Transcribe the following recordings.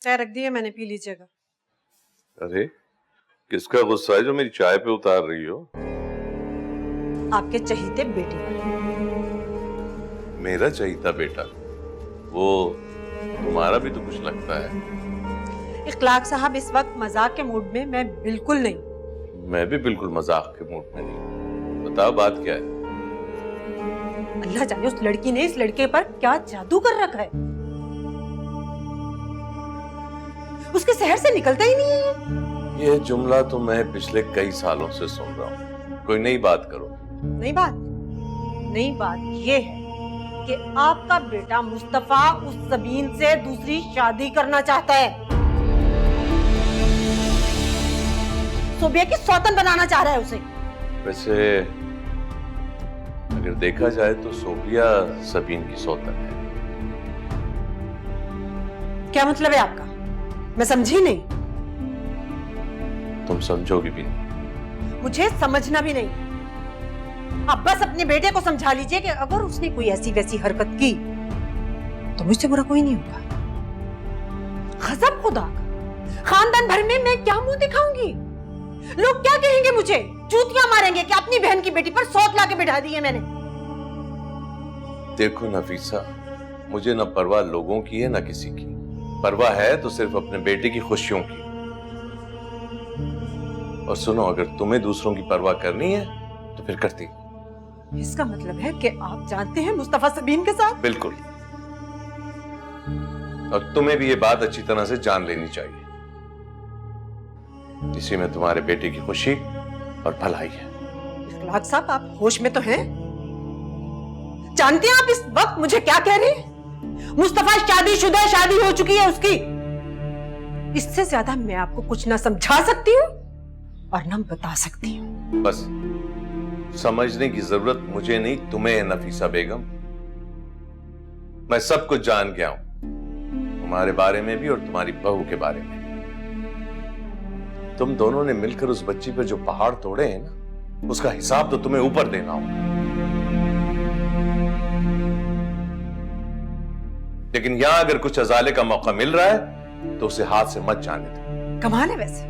चाय रख दी है मैंने, पी लीजिएगा। अरे किसका गुस्सा है जो मेरी चाय पे उतार रही हो? आपके चहीते बेटे पर। मेरा चहीता बेटा? वो तुम्हारा भी तो कुछ लगता है। इखलाक साहब, इस वक्त मजाक के मूड में मैं बिल्कुल नहीं। मैं भी बिल्कुल मजाक के मूड में नहीं। बताओ बात क्या है? अल्लाह जाने उस लड़की ने इस लड़के पर क्या जादू कर रखा है। उसके शहर से निकलता ही नहीं है। ये जुमला तो मैं पिछले कई सालों से सुन रहा हूँ। कोई नई बात करो। नई बात ये है कि आपका बेटा मुस्तफा उस सबीन से दूसरी शादी करना चाहता है। सोबिया की सौतन बनाना चाह रहा है उसे। वैसे अगर देखा जाए तो सोबिया सबीन की सौतन है। क्या मतलब है आपका? मैं समझी नहीं। तुम समझोगी भी नहीं। मुझे समझना भी नहीं। आप बस अपने बेटे को समझा लीजिए कि अगर उसने कोई ऐसी वैसी हरकत की तो मुझसे बुरा कोई नहीं होगा। गजब खुदा का, खानदान भर में मैं क्या मुंह दिखाऊंगी? लोग क्या कहेंगे मुझे? जूतियां मारेंगे कि अपनी बहन की बेटी पर सौत लाके बिठा दी है मैंने। देखो नफीसा, मुझे न परवाह लोगों की है न किसी की। परवाह है तो सिर्फ अपने बेटे की खुशियों की। और सुनो, अगर तुम्हें दूसरों की परवाह करनी है तो फिर करती। इसका मतलब है कि आप जानते हैं मुस्तफा सबीन के साथ? बिल्कुल। और तुम्हें भी ये बात अच्छी तरह से जान लेनी चाहिए। इसी में तुम्हारे बेटे की खुशी और भलाई है। इखलाक साहब, आप होश में तो हैं? जानते हैं आप इस वक्त मुझे क्या कह रहे हैं? मुस्तफा शादीशुदा, शादी हो चुकी है उसकी। इससे ज्यादा मैं आपको कुछ ना समझा सकती हूँ और ना बता सकती हूँ। बस समझने की जरूरत मुझे नहीं, तुम्हें है नफीसा बेगम। मैं सब कुछ जान गया हूं, तुम्हारे बारे में भी और तुम्हारी बहू के बारे में। तुम दोनों ने मिलकर उस बच्ची पर जो पहाड़ तोड़े हैं ना, उसका हिसाब तो तुम्हें ऊपर देना होगा। लेकिन यहां अगर कुछ अजाले का मौका मिल रहा है तो उसे हाथ से मत जाने दो। कमाल है वैसे,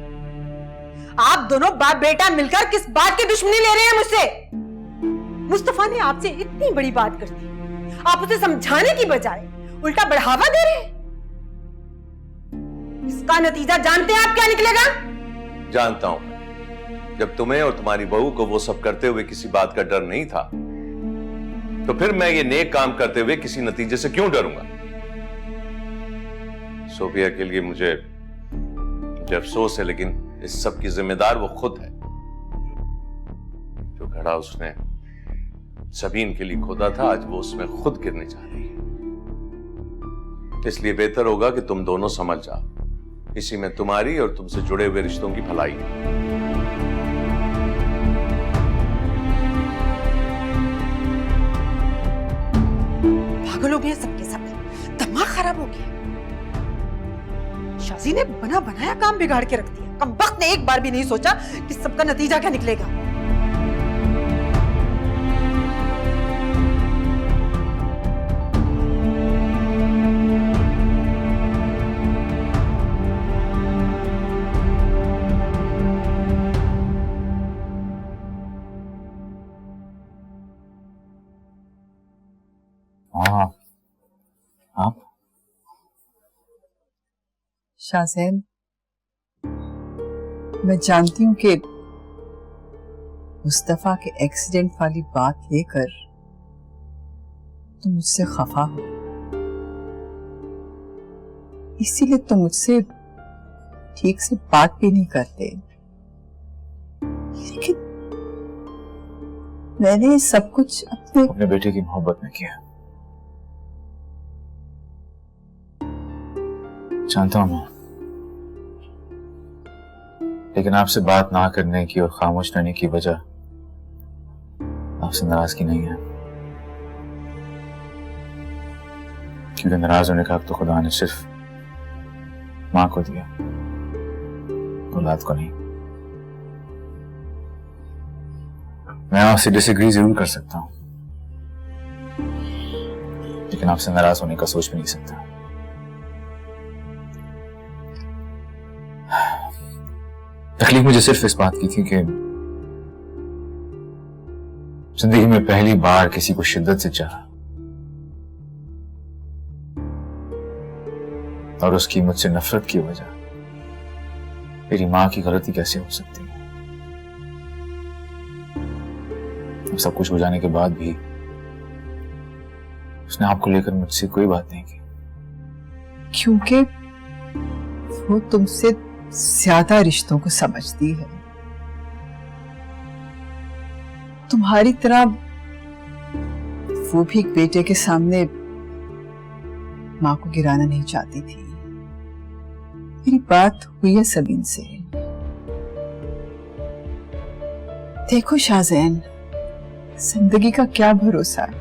आप दोनों बाप बेटा मिलकर किस बात की दुश्मनी ले रहे हैं मुझसे? मुस्तफा ने आपसे इतनी बड़ी बात कर दी, आप उसे समझाने की बजाय उल्टा बढ़ावा दे रहे हैं। इसका नतीजा जानते हैं आप क्या निकलेगा? जानता हूं। जब तुम्हें और तुम्हारी बहू को वो सब करते हुए किसी बात का डर नहीं था, तो फिर मैं ये नेक काम करते हुए किसी नतीजे से क्यों डरूंगा? सोफिया के लिए मुझे अफसोस है, लेकिन इस सब की जिम्मेदार वो खुद है। जो घड़ा उसने सबीन के लिए खोदा था, आज वो उसमें खुद गिरने जा रही है। इसलिए बेहतर होगा कि तुम दोनों समझ जाओ। इसी में तुम्हारी और तुमसे जुड़े हुए रिश्तों की भलाई है। पागल हो गए सबके सब, दिमाग खराब हो गया। शाजी ने बना बनाया काम बिगाड़ के रख दिया। कमबख्त ने एक बार भी नहीं सोचा कि सबका नतीजा क्या निकलेगा। हाँ, आप शाहज़ैन, मैं जानती हूँ कि मुस्तफा के एक्सीडेंट वाली बात लेकर तुम मुझसे खफा हो, इसीलिए तुम मुझसे ठीक से बात भी नहीं करते। लेकिन मैंने सब कुछ अपने बेटे की मोहब्बत में किया। जानता हूं मैं, लेकिन आपसे बात ना करने की और खामोश रहने की वजह आपसे नाराजगी नहीं है, क्योंकि नाराज होने का हक तो खुदा ने सिर्फ मां को दिया, औलाद को नहीं। मैं आपसे डिसएग्री जरूर कर सकता हूं, लेकिन आपसे नाराज होने का सोच भी नहीं सकता। तकलीफ मुझे सिर्फ इस बात की थी कि जिंदगी में पहली बार किसी को शिद्दत से चाहा और उसकी मुझसे नफरत की वजह मेरी मां की गलती कैसे हो सकती है। सब कुछ हो जाने के बाद भी उसने आपको लेकर मुझसे कोई बात नहीं की। क्योंकि वो तुमसे ज्यादा रिश्तों को समझती है। तुम्हारी तरह वो भी एक बेटे के सामने मां को गिराना नहीं चाहती थी। मेरी बात हुई है सबीन से। देखो शाहजैन, जिंदगी का क्या भरोसा है,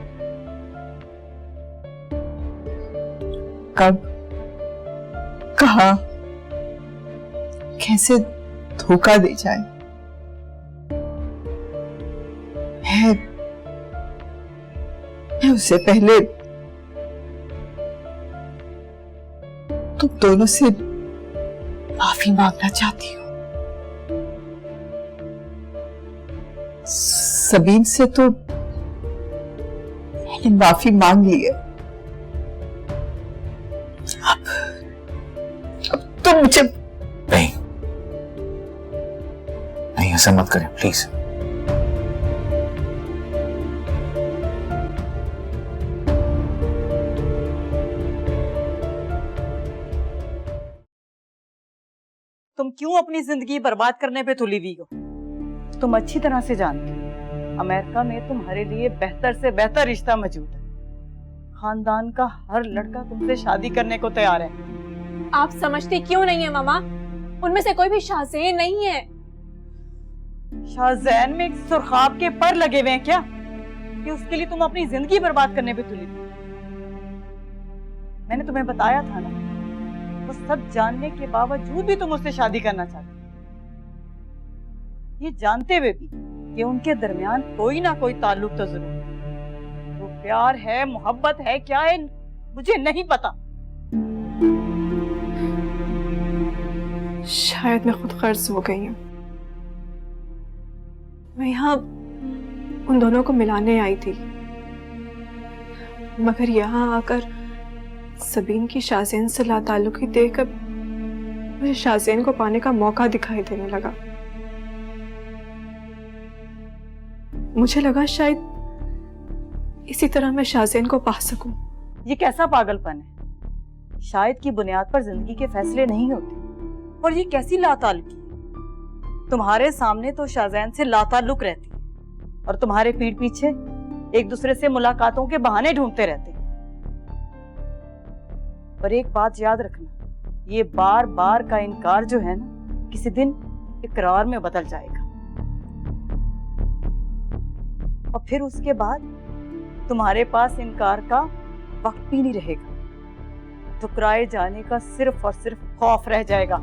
कब कहां कैसे धोखा दे जाए। मैं उससे पहले तुम दोनों से माफी मांगना चाहती हूँ। सबीन से तो मैंने माफी मांग ली है। अब तुम मुझे नहीं नहीं, ऐसा मत करें प्लीज। तुम क्यों अपनी जिंदगी बर्बाद करने पे तुली हुई हो? तुम अच्छी तरह से जानती हो अमेरिका में तुम्हारे लिए बेहतर से बेहतर रिश्ता मौजूद है। खानदान का हर लड़का तुमसे शादी करने को तैयार है। आप समझते क्यों नहीं है मामा? उनमें से कोई भी शाहज़ैन नहीं है। शाहजैन में एक सुरखाब के पर लगे हुए हैं क्या कि उसके लिए तुम अपनी जिंदगी बर्बाद करने पे तुली हुई? मैंने तुम्हें बताया था ना, वो सब जानने के बावजूद भी तुम उससे शादी करना चाहते, ये जानते हुए भी कि उनके दरमियान कोई ना कोई ताल्लुक तो जरूर है। वो प्यार है, मोहब्बत है, क्या है मुझे नहीं पता। शायद मैं खुद गर्ज हो गई हूँ। मैं यहाँ उन दोनों को मिलाने आई थी, मगर यहाँ आकर सबीन की शाहज़ैन से लाताल्लुकी देखकर मुझे शाहज़ैन को पाने का मौका दिखाई देने लगा। मुझे लगा शायद इसी तरह मैं शाहज़ैन को पा सकूं। ये कैसा पागलपन है? शायद की बुनियाद पर जिंदगी के फैसले नहीं होते। और ये कैसी लाताल्लुकी है? तुम्हारे सामने तो शाहज़ैन से लाताल्लुक रहती है और तुम्हारे पीठ पीछे एक दूसरे से मुलाकातों के बहाने ढूंढते रहते हैं। पर एक बात याद रखना, ये बार बार का इनकार जो है ना, किसी दिन इकरार में बदल जाएगा और फिर उसके बाद तुम्हारे पास इनकार का वक्त भी नहीं रहेगा। ठुकराए जाने का सिर्फ और सिर्फ खौफ रह जाएगा।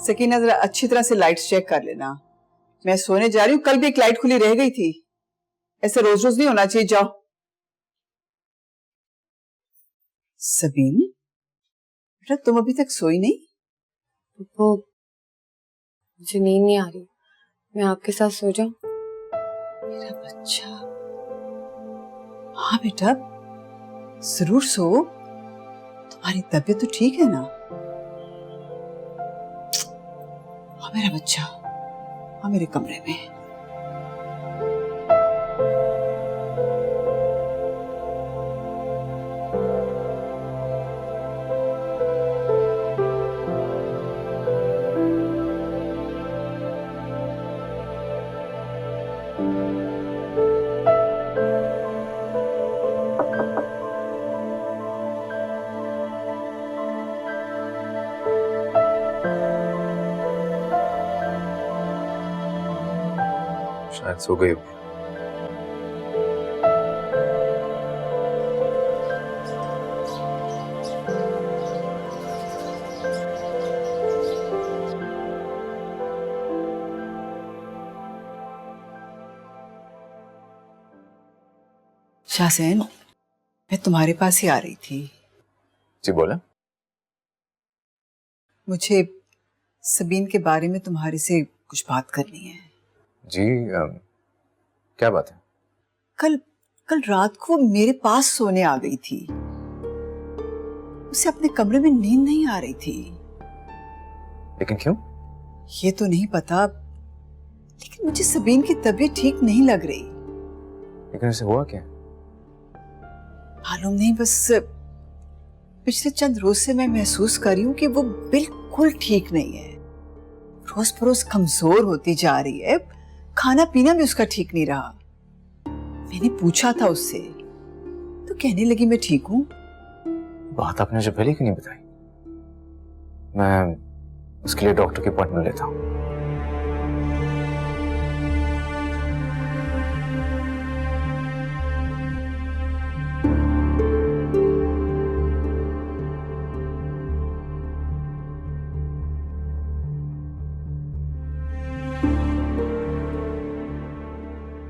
सकीना, जरा अच्छी तरह से लाइट्स चेक कर लेना। मैं सोने जा रही हूँ, कल भी एक लाइट खुली रह गई थी। ऐसे रोज रोज नहीं होना चाहिए। जाओ। सबीन बेटा, तुम अभी तक सोई नहीं? वो मुझे नींद नहीं आ रही, मैं आपके साथ सो जाऊं? मेरा बच्चा। हाँ बेटा, जरूर सो। तुम्हारी तबीयत तो ठीक है ना? हाँ मेरा बच्चा, हाँ मेरे कमरे में। शायद सो गई होगी। शाहजैन, मैं तुम्हारे पास ही आ रही थी। जी बोला। मुझे सबीन के बारे में तुम्हारे से कुछ बात करनी है। जी क्या बात है? कल कल रात को मेरे पास सोने आ गई थी। उसे अपने कमरे में नींद नहीं आ रही थी। लेकिन क्यों? ये तो नहीं पता, लेकिन मुझे सबीन की तबीयत ठीक नहीं लग रही। लेकिन उसे हुआ क्या? मालूम नहीं, बस पिछले चंद रोज से मैं महसूस कर रही हूँ कि वो बिल्कुल ठीक नहीं है। रोज बरोज कमजोर होती जा रही है। खाना पीना भी उसका ठीक नहीं रहा। मैंने पूछा था उससे तो कहने लगी मैं ठीक हूँ। बात आपने जो पहले क्यों नहीं बताई? मैं उसके लिए डॉक्टर की अपॉइंटमेंट लेता हूँ।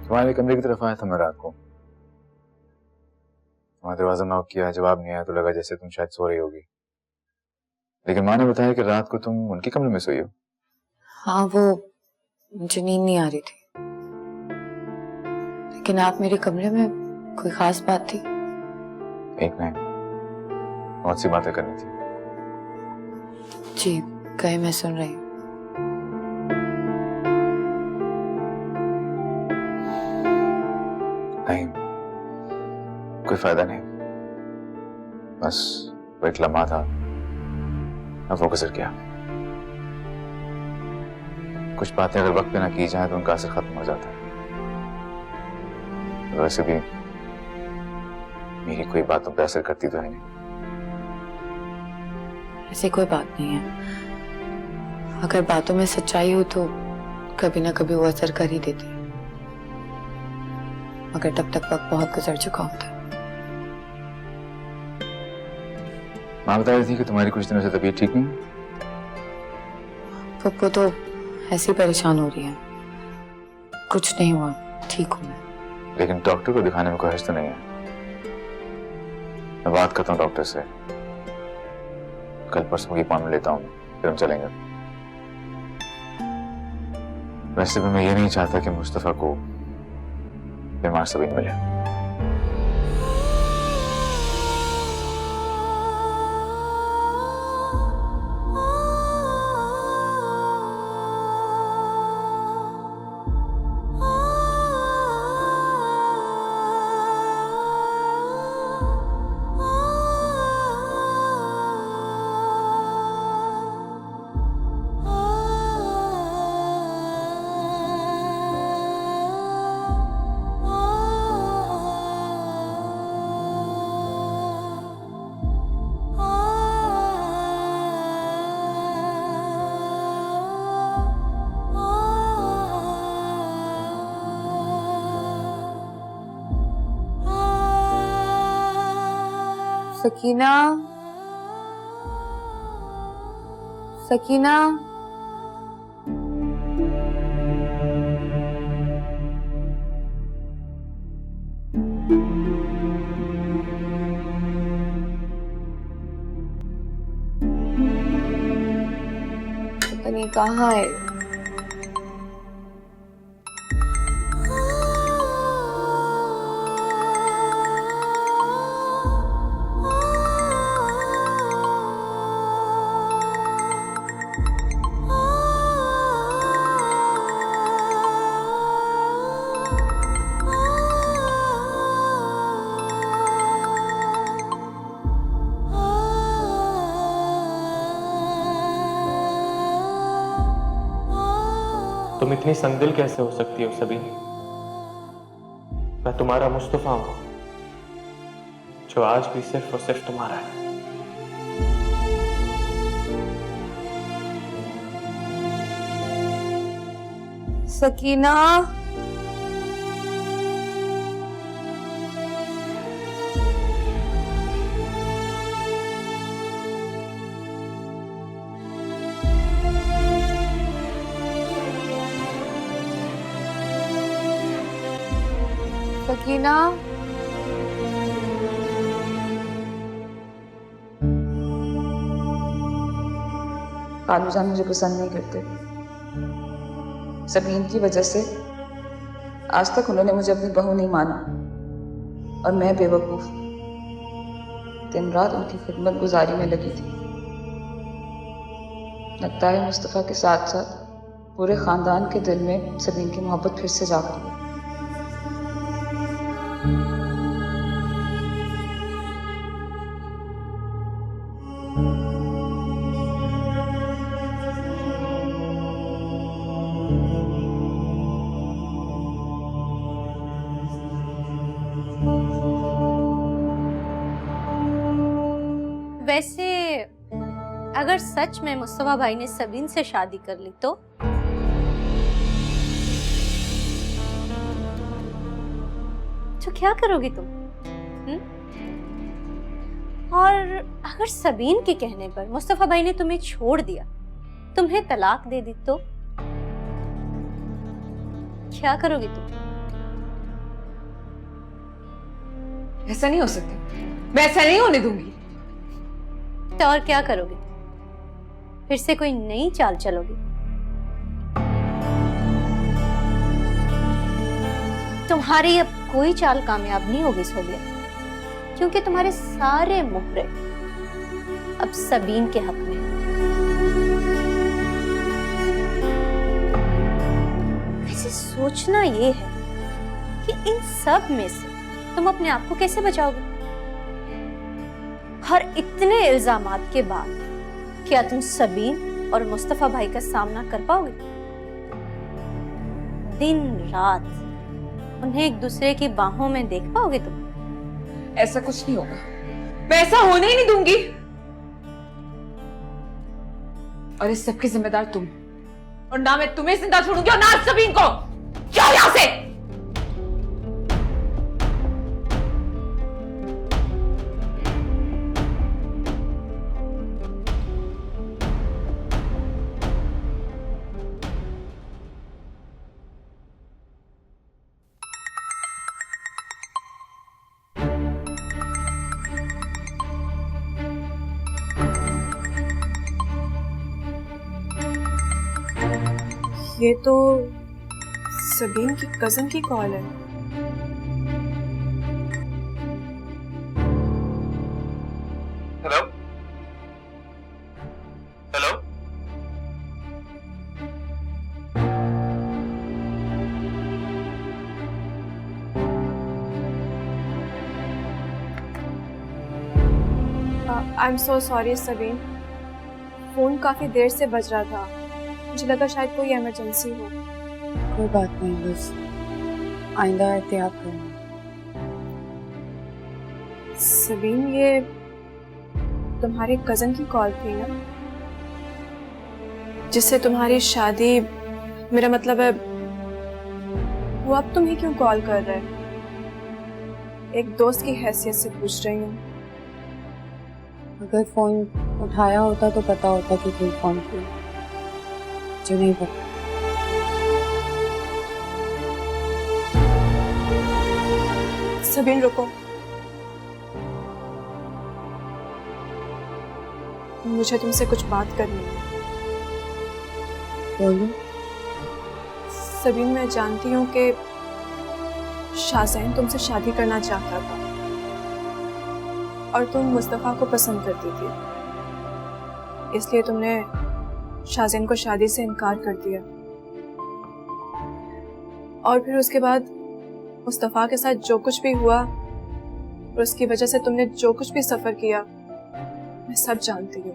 तुम्हारे कमरे की तरफ आया था मैं रात को। तुम्हारा दरवाजा नॉक किया, जवाब नहीं आया तो लगा जैसे तुम शायद सो रही होगी। लेकिन माँ ने बताया कि रात को तुम उनके कमरे में सोई हो। हाँ, वो मुझे नींद नहीं आ रही थी। लेकिन आप मेरे कमरे में, कोई खास बात थी? एक नहीं, बहुत सी बातें करनी थी। जी कहे, मैं सुन रही हूँ। नहीं, कोई फायदा नहीं। बस वो एक लम्हा था, अब वो गुजर गया। कुछ बातें अगर वक्त पे ना की जाए तो उनका असर खत्म हो जाता है। वैसे भी मेरी कोई बातों पे असर करती तो है नहीं। ऐसी कोई बात नहीं है। अगर बातों में सच्चाई हो तो कभी ना कभी वो असर कर ही देती है, मगर तब तक वक्त बहुत गुजर चुका होता है। माँ बता रही थी कि तुम्हारी कुछ दिनों से तबीयत ठीक नहीं है। पप्पू तो ऐसी परेशान हो रही है। कुछ नहीं हुआ, ठीक हूँ मैं। लेकिन डॉक्टर को दिखाने में कोई हर्ज तो नहीं है। मैं बात करता हूँ डॉक्टर से, कल परसों की अपॉइंटमेंट लेता हूँ, फिर हम चलेंगे। वैसे भी मैं ये नहीं चाहता कि मुस्तफा को बीमार सबीन मिले। सकीना, सकीना, पता नहीं कहाँ है। तुम इतनी संदिल कैसे हो सकती हो सबीन? मैं तुम्हारा मुस्तफा हूं, जो आज भी सिर्फ और सिर्फ तुम्हारा है। सकीना, सकीना, कालूजान मुझे पसंद नहीं करते। सबीन की वजह से आज तक उन्होंने मुझे अपनी बहू नहीं माना और मैं बेवकूफ दिन रात उनकी खिदमत गुजारी में लगी थी। लगता है मुस्तफ़ा के साथ साथ पूरे खानदान के दिल में सबीन की मोहब्बत फिर से जाग रही है। वैसे अगर सच में मुस्तफा भाई ने सबीन से शादी कर ली तो क्या करोगी तुम? और अगर सबीन के कहने पर मुस्तफा भाई ने तुम्हें छोड़ दिया, तुम्हें तलाक दे दी तो क्या करोगी तुम? ऐसा नहीं हो सकता, मैं ऐसा नहीं होने दूंगी। तो और क्या करोगे? फिर से कोई नई चाल चलोगे? तुम्हारी अब कोई चाल कामयाब नहीं होगी सोबिया, क्योंकि तुम्हारे सारे मुहरे अब सबीन के हक में। वैसे सोचना ये है कि इन सब में से तुम अपने आप को कैसे बचाओगे? हर इतने इल्जामात के बाद क्या तुम सबीन और मुस्तफा भाई का सामना कर पाओगे? दिन रात उन्हें एक दूसरे की बाहों में देख पाओगे तुम? ऐसा कुछ नहीं होगा, मैं ऐसा होने ही नहीं दूंगी। और इस सब की जिम्मेदार तुम, और ना मैं तुम्हें जिंदा छोड़ूंगी और ना सबीन को। जाओ यहां से। ये तो सबीन की कजन की कॉल है। Hello hello, I am so sorry Sabeen, phone काफी देर से बज रहा था, मुझे लगा शायद कोई इमरजेंसी हो। कोई बात नहीं, बस आइंदा एहतियात करना। सबीन, ये तुम्हारे कजन की कॉल थी ना, जिससे तुम्हारी शादी, मेरा मतलब है वो अब तुम्हें क्यों कॉल कर रहा है? एक दोस्त की हैसियत से पूछ रही हूँ। अगर फोन उठाया होता तो पता होता कि कोई फोन किया, जो नहीं पता। सबीन रुको, मुझे तुमसे कुछ बात करनी है। बोलो। सबीन, मैं जानती हूँ कि शाज़ैन तुमसे शादी करना चाहता था और तुम मुस्तफ़ा को पसंद करती थी, इसलिए तुमने शाज़ैन को शादी से इनकार कर दिया। और फिर उसके बाद मुस्तफ़ा के साथ जो कुछ भी हुआ और उसकी वजह से तुमने जो कुछ भी सफ़र किया, मैं सब जानती हूँ।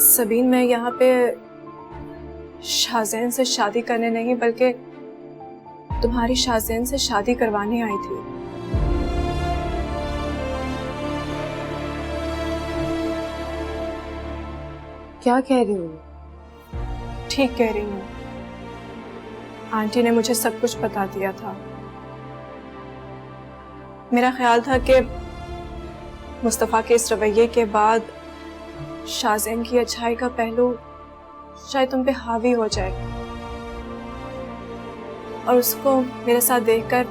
सबीन, मैं यहाँ पे शाहजैन से शादी करने नहीं बल्कि तुम्हारी शाहजैन से शादी करवाने आई थी। क्या कह रही हो? ठीक कह रही हूँ। आंटी ने मुझे सब कुछ बता दिया था। मेरा ख्याल था कि मुस्तफ़ा के इस रवैये के बाद शाहजैन की अच्छाई का पहलू शायद तुम पे हावी हो जाए और उसको मेरे साथ देखकर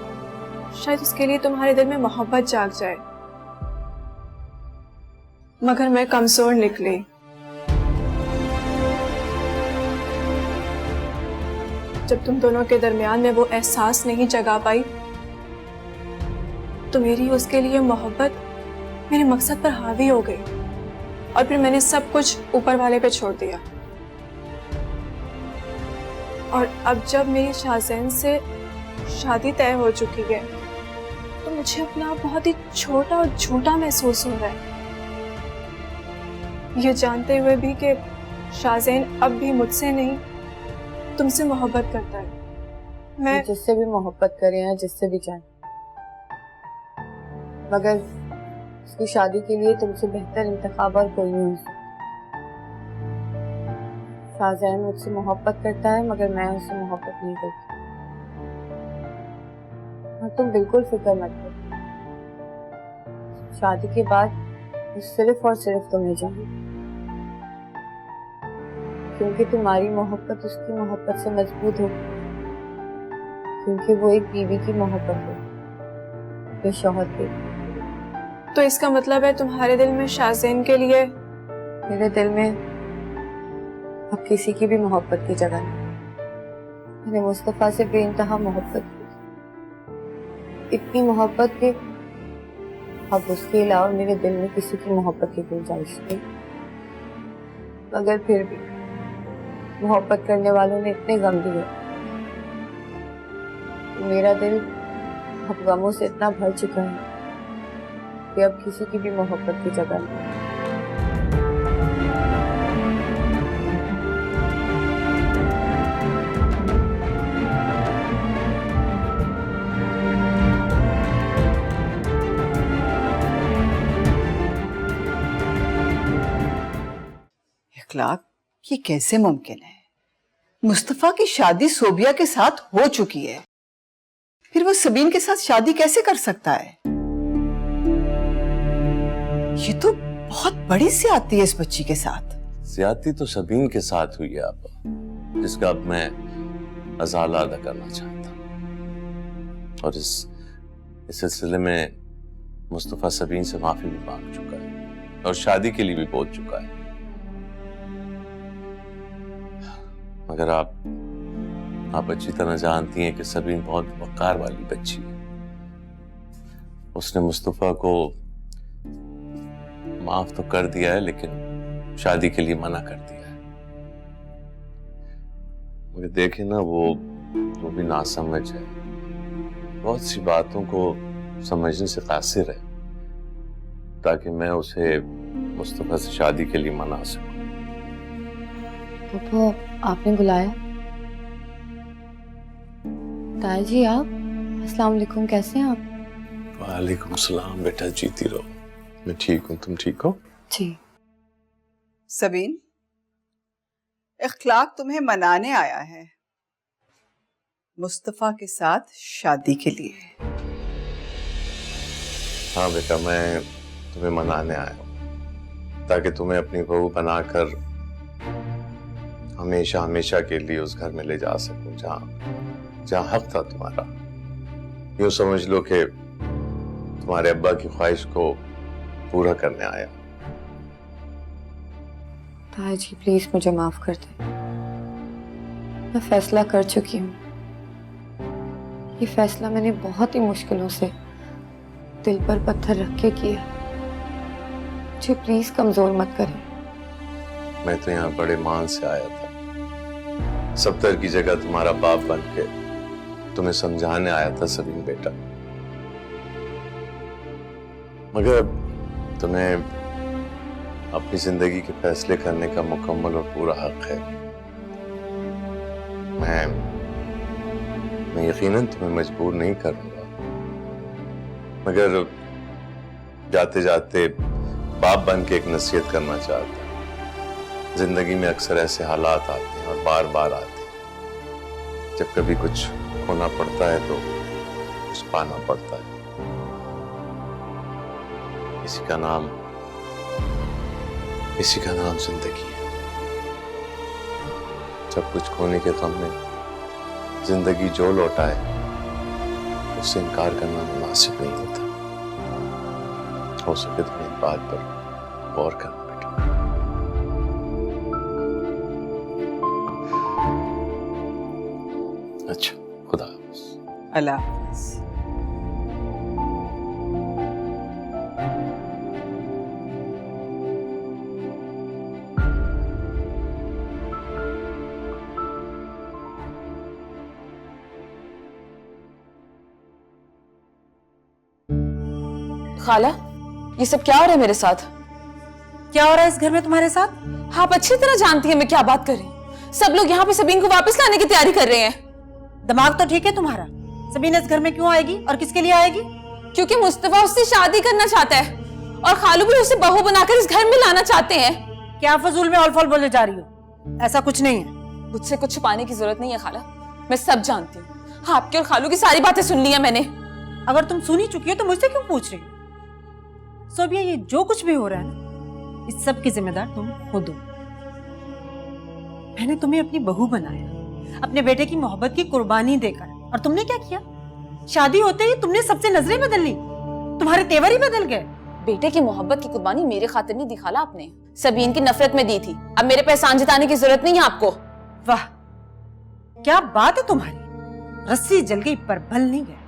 शायद उसके लिए तुम्हारे दिल में मोहब्बत जाग जाए, मगर मैं कमजोर निकली। जब तुम दोनों के दरमियान में वो एहसास नहीं जगा पाई तो मेरी उसके लिए मोहब्बत मेरे मकसद पर हावी हो गई और फिर मैंने सब कुछ ऊपर वाले पे छोड़ दिया। और अब जब मेरी शाहजैन से शादी तय हो चुकी है तो मुझे अपना आप बहुत ही छोटा और झूठा महसूस हो रहा है, ये जानते हुए भी कि शाहजैन अब भी मुझसे नहीं तुमसे मोहब्बत करता है। मैं जिससे भी मोहब्बत करे या जिससे भी चाहे, मगर उसकी शादी के लिए तुमसे बेहतर इंतखाब और कोई नहीं हो सकता। शाहजैन मुझसे मोहब्बत करता है मगर मैं उससे मोहब्बत नहीं करती। और तुम बिल्कुल फिक्र मत करो, शादी के बाद मैं सिर्फ और सिर्फ तुम्हें चाहिए, क्योंकि तुम्हारी मोहब्बत उसकी मोहब्बत से मजबूत हो, क्योंकि वो एक बीवी की मोहब्बत है, ये शौहर की। तो इसका मतलब है तुम्हारे दिल में शाहजैन के लिए? मेरे दिल में अब किसी की भी मोहब्बत की जगह नहीं। मैंने मुस्तफा से बेइंतहा मोहब्बत की, इतनी मोहब्बत कि अब उसके अलावा मेरे दिल में किसी की मोहब्बत की गुंजाइश नहीं। मगर फिर भी मोहब्बत करने वालों ने इतने गम दिए कि मेरा दिल अब गमों से इतना भर चुका है कि अब किसी की भी मोहब्बत की जगह नहीं। इखलाक, ये कैसे मुमकिन है? मुस्तफा की शादी सोबिया के साथ हो चुकी है, फिर वो सबीन के साथ शादी कैसे कर सकता है? ये तो बहुत बड़ी ज्यादती है इस बच्ची के साथ। ज्यादती तो सबीन के साथ हुई है आपा, जिसका अब मैं अजाला अदा करना चाहता हूँ। और इस सिलसिले में मुस्तफा सबीन से माफी भी मांग चुका है और शादी के लिए भी बोल चुका है। मगर आप अच्छी तरह जानती हैं कि सबीन बहुत वकार वाली बच्ची है। उसने मुस्तफा को माफ तो कर दिया है लेकिन शादी के लिए मना कर दिया है। मुझे देखे ना, वो भी नासमझ है, बहुत सी बातों को समझने से कासिर है, ताकि मैं उसे मुस्तफा से शादी के लिए मना सकूं। तो आपने बुलाया? ताया जी आप, अस्सलाम वालेकुम, कैसे हैं आप? वालेकुम सलाम बेटा, जीती रहो। मैं ठीक हूँ, तुम ठीक हो? जी। सबीन, इखलाक तुम्हें मनाने आया है मुस्तफा के साथ शादी के लिए। हाँ बेटा, मैं तुम्हें मनाने आया हूँ ताकि तुम्हें अपनी बहू बनाकर हमेशा हमेशा के लिए उस घर में ले जा सकूं जहां हक था तुम्हारा। यूं समझ लो कि तुम्हारे अब्बा की ख्वाहिश को पूरा करने आया। ताया जी प्लीज मुझे माफ कर दे, मैं फैसला कर चुकी हूँ। ये फैसला मैंने बहुत ही मुश्किलों से दिल पर पत्थर रख के किया। मुझे प्लीज कमजोर मत करें। मैं तो यहाँ बड़े मान से आया था, सफ्तर की जगह तुम्हारा बाप बन के तुम्हें समझाने आया था सबीन बेटा। मगर तुम्हें अपनी जिंदगी के फैसले करने का मुकम्मल और पूरा हक है। मैं यकीनन तुम्हें मजबूर नहीं करूंगा, मगर जाते जाते बाप बन के एक नसीहत करना चाहता हूं। जिंदगी में अक्सर ऐसे हालात आते हैं और बार बार आते हैं, जब कभी कुछ खोना पड़ता है तो कुछ पाना पड़ता है। इसी का नाम जिंदगी है। सब कुछ खोने के गम में जिंदगी जो लौटाए उससे इनकार करना मुनासिब नहीं होता। हो सके तो इस बात पर गौर करना बेटा। अच्छा, खुदा हाफिज। अल्लाह हाफिज। खाला, ये सब क्या हो रहा है मेरे साथ? क्या हो रहा है इस घर में तुम्हारे साथ? आप अच्छी तरह जानती हैं मैं क्या बात कर रही हूँ। सब लोग यहाँ पे सबीन को वापस लाने की तैयारी कर रहे हैं। दिमाग तो ठीक है तुम्हारा? सबीन इस घर में क्यों आएगी और किसके लिए आएगी? क्योंकि मुस्तफा उससे शादी करना चाहता है और खालू भी उसे बहू बनाकर इस घर में लाना चाहते हैं। क्या फजूल में औल-फौल बोले जा रही हो? ऐसा कुछ नहीं है। मुझसे कुछ छुपाने की जरूरत नहीं है खाला, मैं सब जानती हूँ। आपके और खालू की सारी बातें सुन ली है मैंने। अगर तुम सुनी चुकी हो तो मुझसे क्यों पूछ रही हो? सोबिया, ये जो कुछ भी हो रहा है ना, इस सब की जिम्मेदार तुम खुद हो। मैंने तुम्हें अपनी बहू बनाया, अपने बेटे की मोहब्बत की कुर्बानी देकर, और तुमने क्या किया? शादी होते ही तुमने सबसे नजरें बदल ली, तुम्हारे तेवर ही बदल गए। बेटे की मोहब्बत की कुर्बानी मेरे खातिर नहीं दी खाला, आपने सबीन की नफरत में दी थी। अब मेरे पे एहसान जताने की जरूरत नहीं है आपको। वाह, क्या बात है तुम्हारी। रस्सी जल गई पर बल नहीं गया।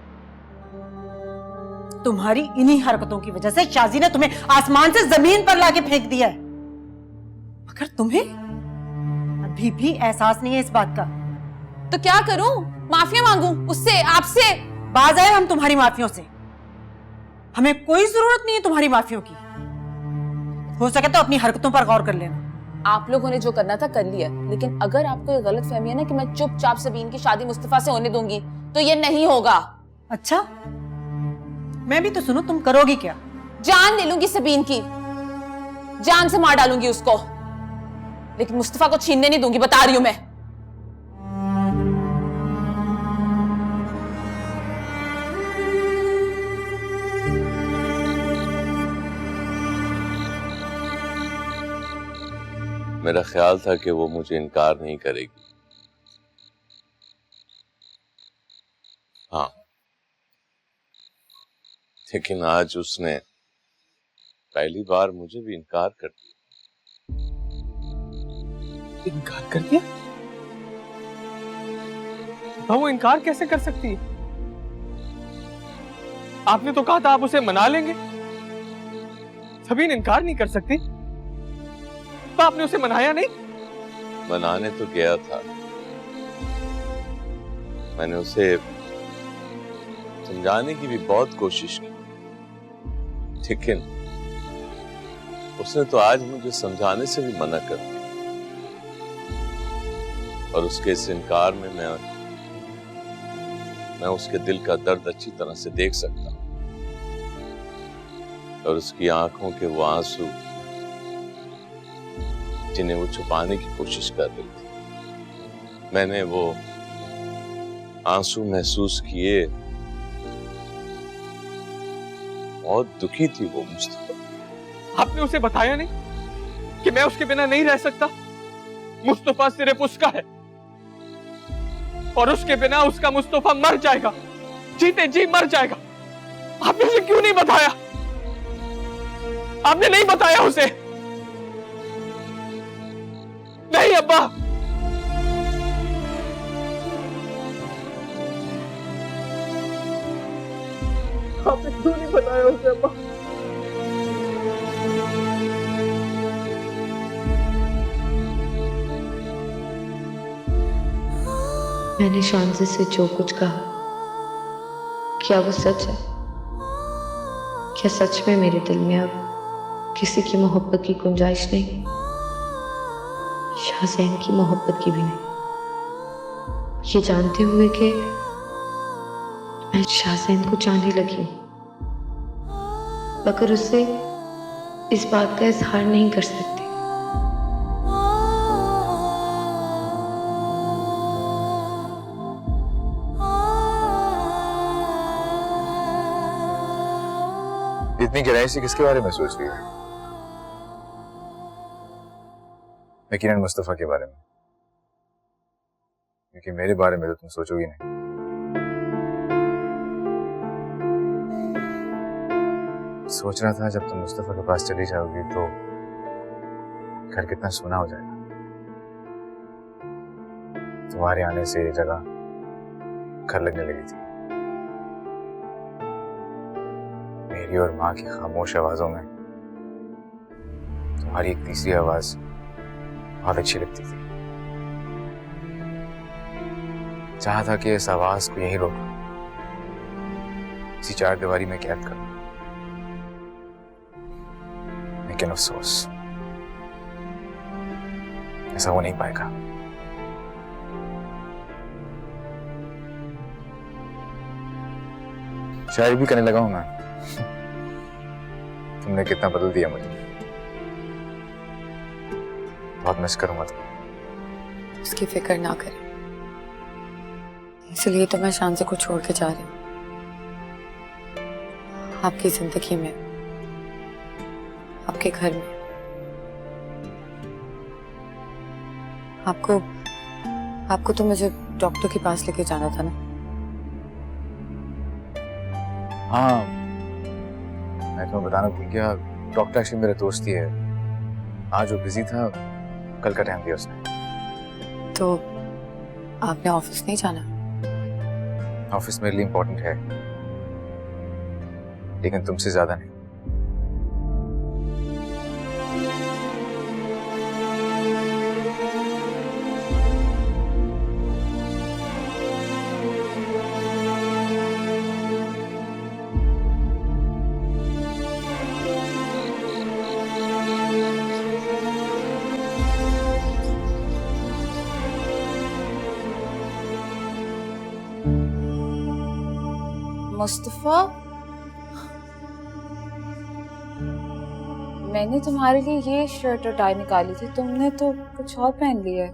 तुम्हारी इन्हीं हरकतों की वजह से शाजी ने तुम्हें आसमान से जमीन पर लाके फेंक दिया है, मगर तुम्हें अभी भी एहसास नहीं है इस बात का। तो क्या करूं? माफिया मांगूं उससे, आपसे? बाज आए हम तुम्हारी माफियों से। हमें कोई जरूरत नहीं है तुम्हारी माफियों की। हो सके तो अपनी हरकतों पर गौर कर लेना। आप लोगों ने जो करना था कर लिया, लेकिन अगर आपको ये गलत फहमी है ना कि मैं चुपचाप सबीन की शादी मुस्तफा से होने दूंगी, तो ये नहीं होगा। अच्छा, मैं भी तो सुनो, तुम करोगी क्या? जान ले लूंगी सबीन की, जान से मार डालूंगी उसको, लेकिन मुस्तफा को छीनने नहीं दूंगी, बता रही हूं मैं। मेरा ख्याल था कि वो मुझे इनकार नहीं करेगी। हाँ, लेकिन आज उसने पहली बार मुझे भी इनकार कर दिया। इनकार कर दिया? वो इनकार कैसे कर सकती है? आपने तो कहा था आप उसे मना लेंगे। सबीन इनकार नहीं कर सकती, तो आपने उसे मनाया नहीं? मनाने तो गया था, मैंने उसे समझाने की भी बहुत कोशिश की, लेकिन उसने तो आज मुझे समझाने से भी मना कर दिया। और उसके इस इनकार में मैं उसके दिल का दर्द अच्छी तरह से देख सकता हूं, और उसकी आंखों के वो आंसू जिन्हें वो छुपाने की कोशिश कर रही थी, मैंने वो आंसू महसूस किए। बहुत दुखी थी वो मुस्तफा। आपने उसे बताया नहीं कि मैं उसके बिना नहीं रह सकता? मुस्तफा सिर्फ उसका है और उसके बिना उसका मुस्तफा मर जाएगा, जीते जी मर जाएगा। आपने उसे क्यों नहीं बताया? आपने नहीं बताया उसे? नहीं अब्बा, आपने क्यों नहीं बताया उसे अब्बा? मैंने शांति से जो कुछ कहा, क्या वो सच है? क्या सच में मेरे दिल में अब किसी की मोहब्बत की गुंजाइश नहीं? शाहज़ैन की मोहब्बत की भी नहीं। ये जानते हुए कि मैं शाहजैन को चाहने लगी, मगर उससे इस बात का इजहार नहीं कर सकती। इतनी गहराई से किसके बारे में सोच रही है? यकीनन मुस्तफा के बारे में, क्योंकि मेरे बारे में तो तुम सोचोगी नहीं। सोच रहा था जब तुम मुस्तफा के पास चली जाओगी तो घर कितना सूना हो जाएगा। तुम्हारे आने से ये जगह घर लगने लगी थी। मेरी और माँ की खामोश आवाजों में तुम्हारी एक तीसरी आवाज बहुत अच्छी लगती थी। चाहा था कि इस आवाज को यही रोक, इसी चार दीवारी में कैद कर, लेकिन अफसोस ऐसा हो नहीं पाएगा। शायरी भी करने लगा हूं मैं। तुमने कितना बदल दिया मुझे, बहुत मिस करूंगा तुम। उसकी फिक्र ना करें, इसलिए तो मैं शान से को छोड़ के जा रही हूँ। आपकी जिंदगी में, आपके घर में। आपको तो मुझे डॉक्टर के पास लेके जाना था ना? हाँ, मैं तुम्हें बताना भूल गया। डॉक्टर एक्चुअली मेरा दोस्त ही है। आज वो बिजी था, कल का टाइम दिया उसने। तो आपने ऑफिस नहीं जाना? ऑफिस मेरे लिए इम्पोर्टेंट है, लेकिन तुमसे ज्यादा नहीं। मुस्तफा, मैंने तुम्हारे लिए ये शर्ट और टाई निकाली थी, तुमने तो कुछ और पहन लिया है।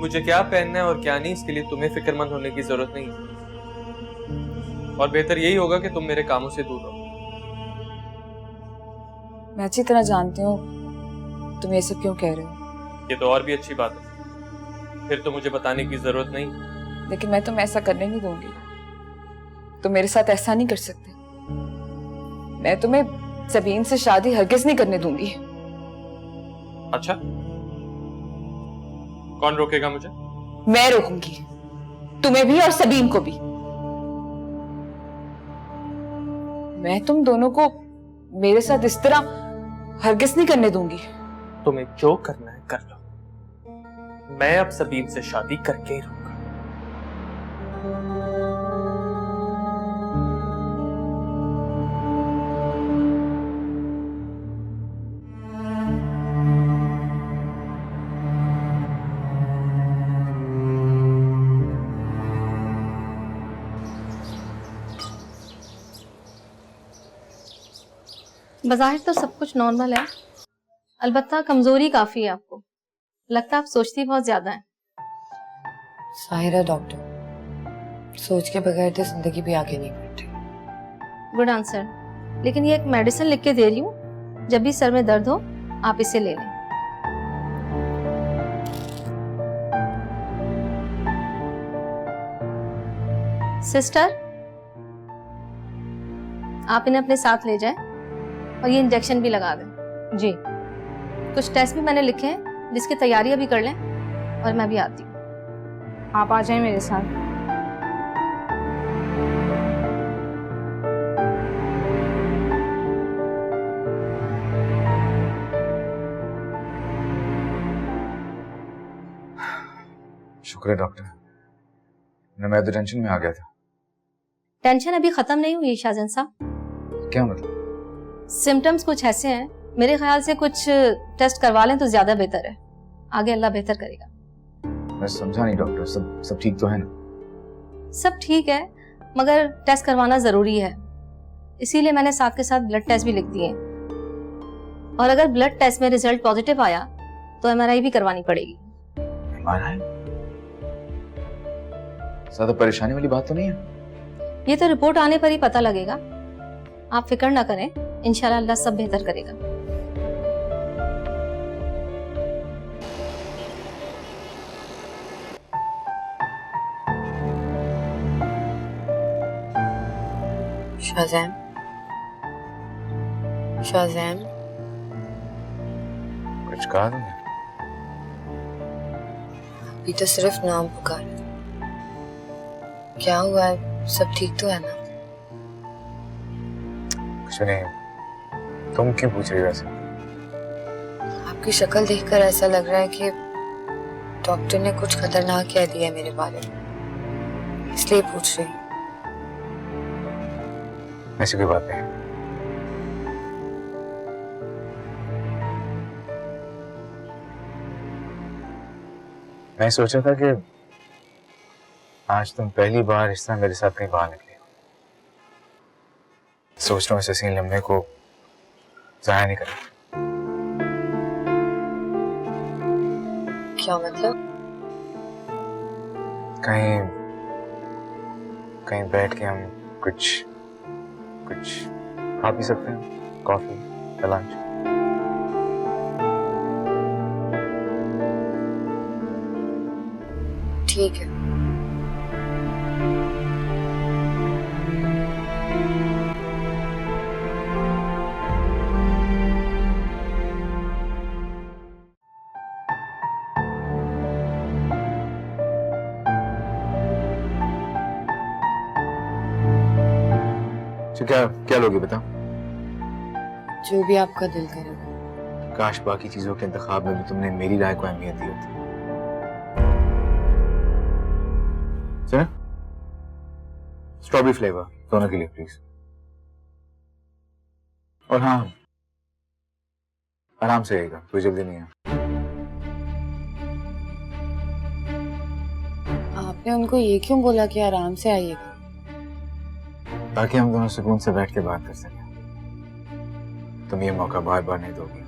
मुझे क्या पहनना है और क्या नहीं, इसके लिए तुम्हें फिक्रमंद होने की जरूरत नहीं है। और बेहतर यही होगा कि तुम मेरे कामों से दूर रहो। मैं अच्छी तरह जानती हूँ तुम ये सब क्यों कह रहे हो, ये तो और भी अच्छी बात है, फिर तो मुझे बताने की जरूरत नहीं। लेकिन मैं तुम्हें ऐसा करने नहीं दूंगी। तुम मेरे साथ ऐसा नहीं कर सकते। मैं तुम्हें सबीन से शादी हरगिज नहीं करने दूंगी। अच्छा, कौन रोकेगा मुझे? मैं रोकूंगी, तुम्हें भी और सबीन को भी। मैं तुम दोनों को मेरे साथ इस तरह हरगिज नहीं करने दूंगी। तुम्हें जो करना है कर लो, मैं अब सबीन से शादी करके ही रहूंगा। बाज़ाहिर तो सब कुछ नॉर्मल है, अलबत्ता कमजोरी काफी है आपको। लगता है आप सोचती बहुत ज्यादा हैं। साहिरा डॉक्टर, सोच के बगैर तो जिंदगी भी आगे नहीं बढ़ती। Good answer. लेकिन ये एक मेडिसिन लिख के दे रही हूँ, जब भी सर में दर्द हो आप इसे ले लें। सिस्टर, आप इन्हें अपने साथ ले जाएं और ये इंजेक्शन भी लगा दें। जी, कुछ टेस्ट भी मैंने लिखे हैं जिसकी तैयारी अभी कर लें, और मैं भी आती हूँ। आप आ जाएं मेरे साथ। शुक्र है डॉक्टर, मैं तो टेंशन में आ गया था। टेंशन अभी खत्म नहीं हुई शाहजहां साहब। क्या मतलब? सिम्टम्स कुछ ऐसे हैं, मेरे ख्याल से कुछ टेस्ट करवा लें तो ज्यादा बेहतर है। आगे अल्लाह बेहतर करेगा। मैं समझा नहीं डॉक्टर, सब ठीक तो है ना? सब ठीक है, मगर टेस्ट करवाना ज़रूरी है, इसीलिए मैंने साथ के साथ ब्लड टेस्ट भी लिख दिए हैं। और अगर ब्लड टेस्ट में रिजल्ट पॉजिटिव आया तो एमआरआई भी करवानी पड़ेगी। एमआरआई? ज्यादा परेशानी वाली बात तो नहीं है? ये तो रिपोर्ट आने पर ही पता लगेगा, आप फिक्र ना करें, इंशाल्लाह अल्लाह सब बेहतर करेगा। शाज़ैन, शाज़ैन, कुछ कहा तुमने? अभी तो सिर्फ नाम पुकारा। क्या हुआ है? सब ठीक तो है ना? कुछ नहीं। तुम क्यों पूछ रही हो वैसे? आपकी शक्ल देखकर ऐसा लग रहा है कि डॉक्टर ने कुछ खतरनाक कह दिया है मेरे बारे में, इसलिए पूछ रही हूँ। ऐसी कोई बात नहीं। मैं सोचा था कि आज तुम पहली बार इस तरह मेरे साथ कहीं बाहर निकली हो। सोच रहा हूँ इस हसीन लम्हे को जाया नहीं करें। क्या मतलब? कहीं कहीं बैठ के हम कुछ खा पी सकते हैं, कॉफी या लंच। ठीक है। तो क्या लोगे बता? जो भी आपका दिल करेगा। काश बाकी चीजों के इंतखाब में भी तुमने मेरी राय को अहमियत दी होती। सुना? स्ट्रॉबेरी फ्लेवर दोनों के लिए प्लीज। और हाँ, आराम से आएगा, कोई जल्दी नहीं है। आपने उनको ये क्यों बोला कि आराम से आइएगा? ताकि हम दोनों सुकून से बैठ के बात कर सकें। तुम ये मौका बार बार नहीं दोगे।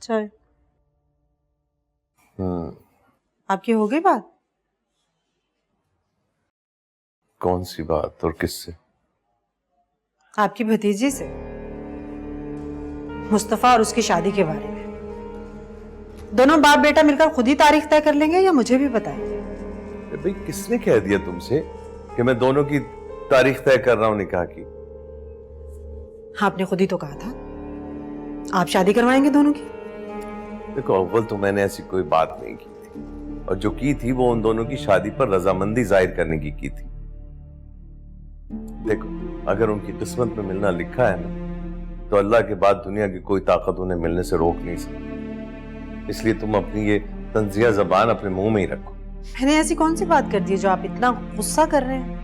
चल, आपकी हो गई बात? कौन सी बात और किससे? आपकी भतीजी से, मुस्तफा और उसकी शादी के बारे में। दोनों बाप बेटा मिलकर खुद ही तारीख तय कर लेंगे या मुझे भी बताएंगे? भाई किसने कह दिया तुमसे कि मैं दोनों की तारीख तय कर रहा हूं निकाह की? आपने खुद ही तो कहा था आप शादी करवाएंगे दोनों की। देखो, अव्वल तो मैंने ऐसी कोई बात नहीं की थी, और जो की थी वो उन दोनों की शादी पर रजामंदी जाहिर करने की थी। देखो, अगर उनकी किस्मत में मिलना लिखा है ना, तो अल्लाह के बाद दुनिया की कोई ताकत उन्हें मिलने से रोक नहीं सकती। इसलिए तुम अपनी ये तंजिया जबान अपने मुंह में ही रखो। मैंने ऐसी कौन सी बात कर दी जो आप इतना गुस्सा कर रहे हैं?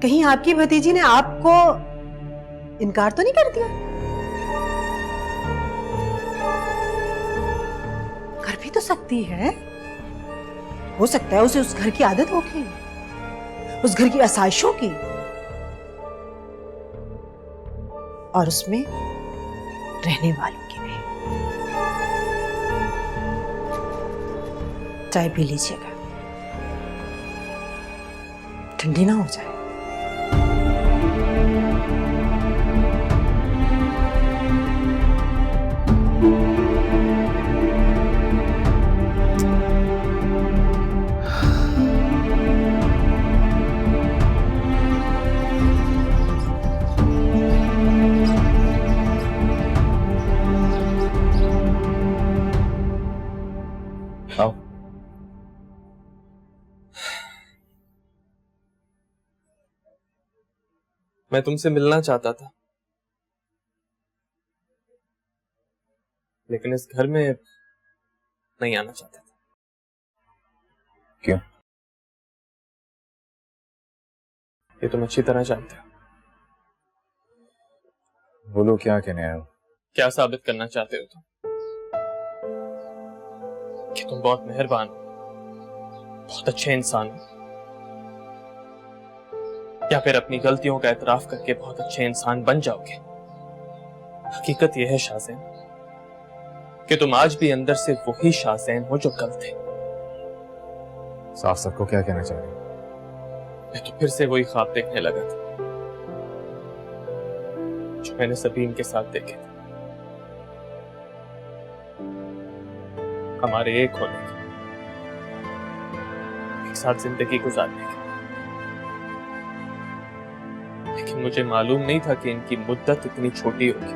कहीं आपकी भतीजी ने आपको इनकार तो नहीं कर दिया? कर भी तो सकती है, हो सकता है उसे उस घर की आदत हो गई, उस घर की आसाइशों की, और उसमें रहने वालों की भी। चाय पी लीजिएगा, ठंडी ना हो जाए। आओ। मैं तुमसे मिलना चाहता था, लेकिन इस घर में नहीं आना चाहता था। क्यों? ये तुम अच्छी तरह जानते हो। बोलो, क्या कहने आए हो? क्या साबित करना चाहते हो तुम? कि तुम बहुत मेहरबान हो, बहुत अच्छे इंसान हो, या फिर अपनी गलतियों का एतराफ करके बहुत अच्छे इंसान बन जाओगे? हकीकत यह है शाहज़ैन कि तुम आज भी अंदर से वही शाहज़ैन हो जो कल थे। साफ साफ को क्या कहना चाह रहे हो? मैं तो फिर से वही ख्वाब देखने लगा था जो मैंने सबीन के साथ देखे थे। हमारे एक होने के, एक साथ जिंदगी गुजारने के। लेकिन मुझे मालूम नहीं था कि इनकी मुद्दत इतनी छोटी होगी,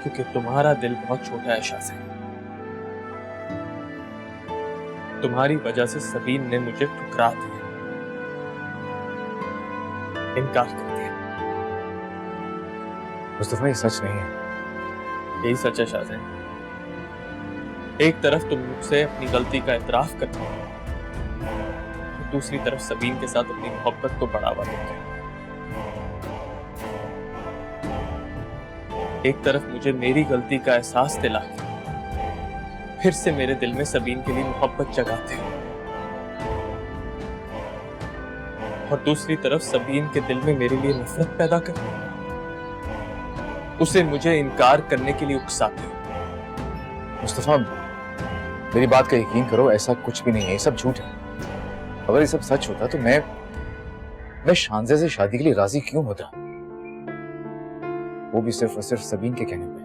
क्योंकि तुम्हारा दिल बहुत छोटा है शाहज़ैन। तुम्हारी वजह से सबीन ने मुझे ठुकरा दिया, इनकार कर दिया। मुस्तफा, ये सच नहीं है। यही सच है शाहज़ैन। एक तरफ तुम मुझसे अपनी गलती का एतराफ करते हो, दूसरी तरफ सबीन के साथ अपनी मोहब्बत को बढ़ावा देते हो। एक तरफ मुझे मेरी गलती का एहसास दिला के फिर से मेरे दिल में सबीन के लिए मोहब्बत जगाते हो, और दूसरी तरफ सबीन के दिल में मेरे लिए नफरत पैदा करते हो, उसे मुझे इनकार करने के लिए उकसाते हो। मुस्तफा, मेरी बात का यकीन करो, ऐसा कुछ भी नहीं है, ये सब झूठ है। अगर ये सब सच होता तो मैं शानज़े से शादी के लिए राजी क्यों होता? वो भी सिर्फ और सिर्फ सबीन के कहने पे।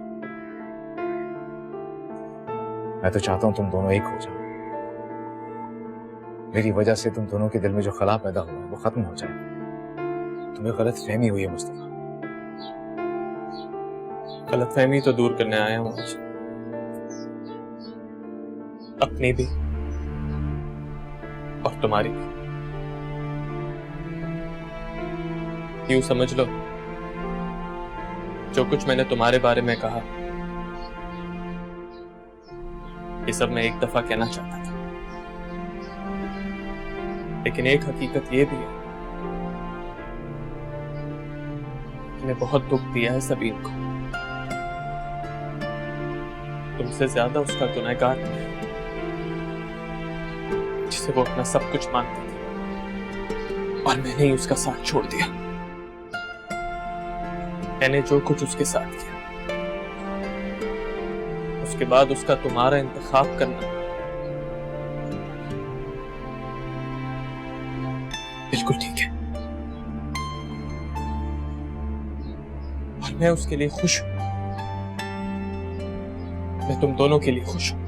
मैं तो चाहता हूं तुम दोनों एक हो जाओ। मेरी वजह से तुम दोनों के दिल में जो खला पैदा हुआ है वो खत्म हो जाए। तुम्हें गलत फहमी हुई है मुस्तफा। गलत फहमी तो दूर करने आया हूं आज, अपनी भी और तुम्हारी भी। यूं समझ लो, जो कुछ मैंने तुम्हारे बारे में कहा, ये सब मैं एक दफा कहना चाहता था। लेकिन एक हकीकत ये भी है कि मैं बहुत दुख दिया है सबीन को। तुमसे ज्यादा उसका गुनहगार है, जिसे वो अपना सब कुछ मानती थी, और मैंने ही उसका साथ छोड़ दिया। मैंने जो कुछ उसके साथ किया, उसके बाद उसका तुम्हारा इंतखाब करना बिल्कुल ठीक है, और मैं उसके लिए खुश हूं। मैं तुम दोनों के लिए खुश हूं।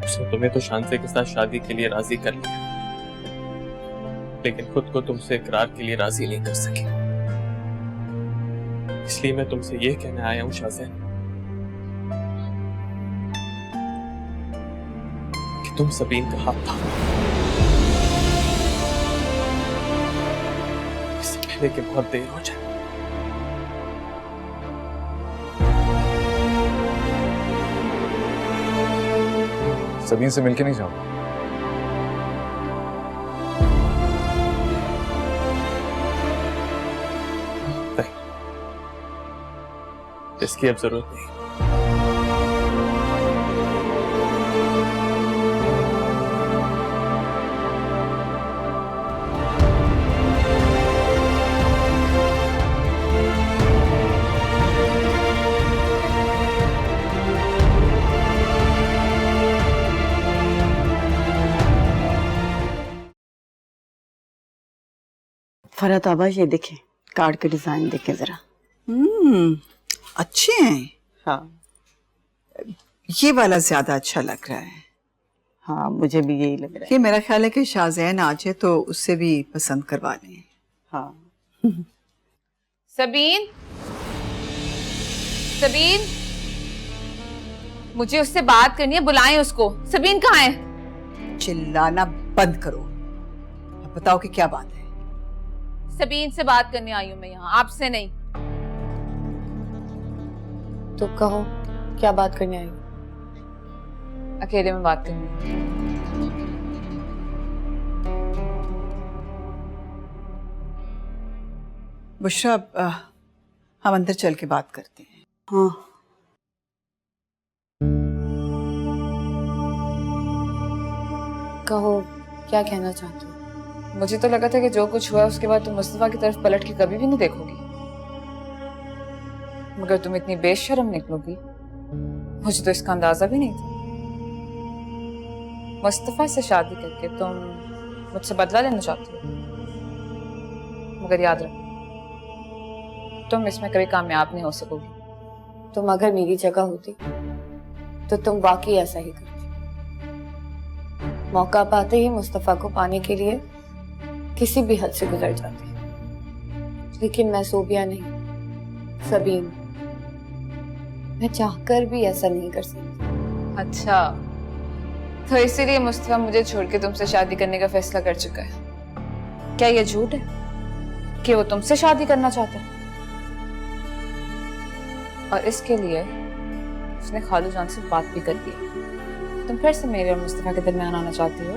उसने तुम्हें तो शांति के साथ शादी के लिए राजी कर लिया, लेकिन खुद को तुमसे इकरार के लिए राजी नहीं कर सकी। इसलिए मैं तुमसे ये कहने आया हूं शाहज़ैन कि तुम सबीन का हाथ थामो, इससे पहले कि बहुत देर हो जाए। सबीन से मिलके नहीं जाओ? इसकी अब जरूरत नहीं। फरहत आबा, ये देखें, कार्ड के डिजाइन देखें जरा। अच्छे हैं। हाँ ये वाला ज्यादा अच्छा लग रहा है। हाँ, मुझे भी यही लग रहा है। ये मेरा ख्याल है कि शाहज़ैन आ जाए तो उससे भी पसंद करवा लें। हाँ। सबीन, सबीन, मुझे उससे बात करनी है, बुलाएं उसको। सबीन कहाँ है? चिल्लाना बंद करो। अब बताओ कि क्या बात है। सबीन से बात करने आई हूँ मैं यहाँ, आपसे नहीं। तो कहो क्या बात करने आई हो? अकेले में बात करनी है। बुशरा, हम अंदर चल के बात करते हैं। हाँ। कहो क्या कहना चाहती हो? मुझे तो लगा था कि जो कुछ हुआ उसके बाद तुम मुस्तफा की तरफ पलट के कभी भी नहीं देखोगी, मगर तुम इतनी बेशर्म निकलोगी मुझे तो इसका अंदाजा भी नहीं था। मुस्तफा से शादी करके तुम मुझसे बदला लेना चाहती हो, मगर याद रखो तुम इसमें कभी कामयाब नहीं हो सकोगी। तुम अगर मेरी जगह होती तो तुम वाकई ऐसा ही करती। मौका पाते ही मुस्तफा को पाने के लिए किसी भी हद से गुजर जाती, लेकिन मैं सोबिया नहीं, सबीन। मैं चाहकर भी ऐसा नहीं कर सकती। अच्छा, तो इसीलिए मुस्तफा मुझे छोड़ के तुमसे शादी करने का फैसला कर चुका है। क्या यह झूठ है कि वो तुमसे शादी करना चाहता है? और इसके लिए उसने खालू जान से बात भी कर ली। तुम फिर से मेरे और मुस्तफा के दरमियान आना चाहती हो?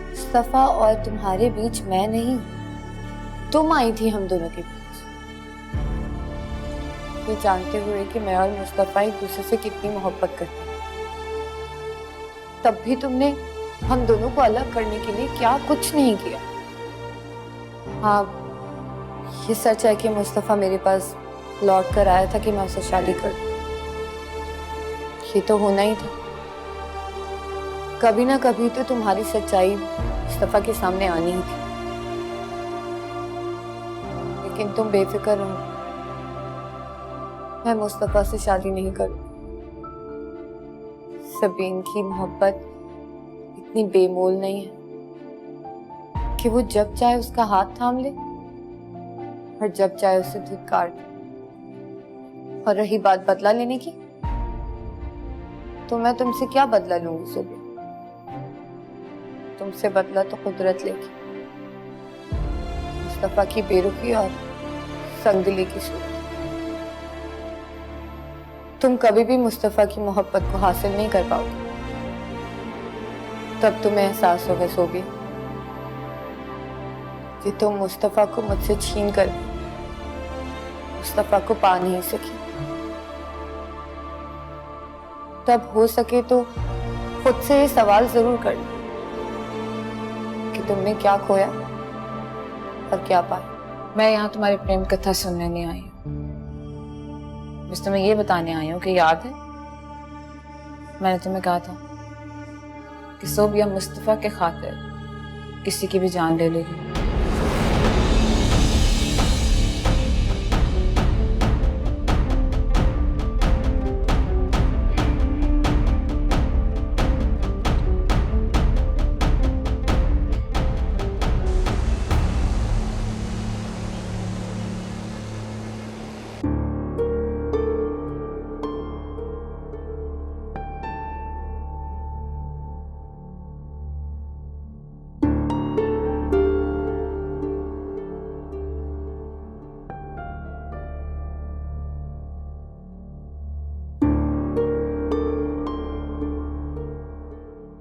मुस्तफा और तुम्हारे बीच मैं नहीं, तुम आई थी हम दोनों के बीच, ये जानते हुए कि मैं और मुस्तफा एक दूसरे से कितनी मोहब्बत करते हैं। तब भी तुमने हम दोनों को अलग करने के लिए क्या कुछ नहीं किया। हाँ, ये सच है कि मुस्तफा मेरे पास लौट कर आया था कि मैं उससे शादी कर दूं। ये तो होना ही था। कभी ना कभी तो तुम्हारी सच्चाई मुस्तफा के सामने आनी ही थी, लेकिन तुम बेफिक्र रहो, मैं मुस्तफा से शादी नहीं करूंगी। सबीन की मोहब्बत इतनी बेमोल नहीं है कि वो जब चाहे उसका हाथ थाम ले और जब चाहे उसे धिक्कार दे। और रही बात बदला लेने की, तो मैं तुमसे क्या बदला लूंगी सुबह? तुमसे बदला तो कुदरत लेगी, मुस्तफा की बेरुखी और संगदिली की सूरत। तुम कभी भी मुस्तफा की मोहब्बत को हासिल नहीं कर पाओगे। तब तुम्हें एहसास होगा सोबिया कि तुम मुस्तफा को मुझसे छीन कर मुस्तफा को पा नहीं सकी। तब हो सके तो खुद से ये सवाल जरूर कर लो कि तुमने क्या खोया और क्या पाया। मैं यहाँ तुम्हारी प्रेम कथा सुनने नहीं आई हूँ, बस तुम्हें ये बताने आई हूँ कि याद है मैंने तुम्हें कहा था कि सोबिया मुस्तफा के खातिर किसी की भी जान ले लेगी।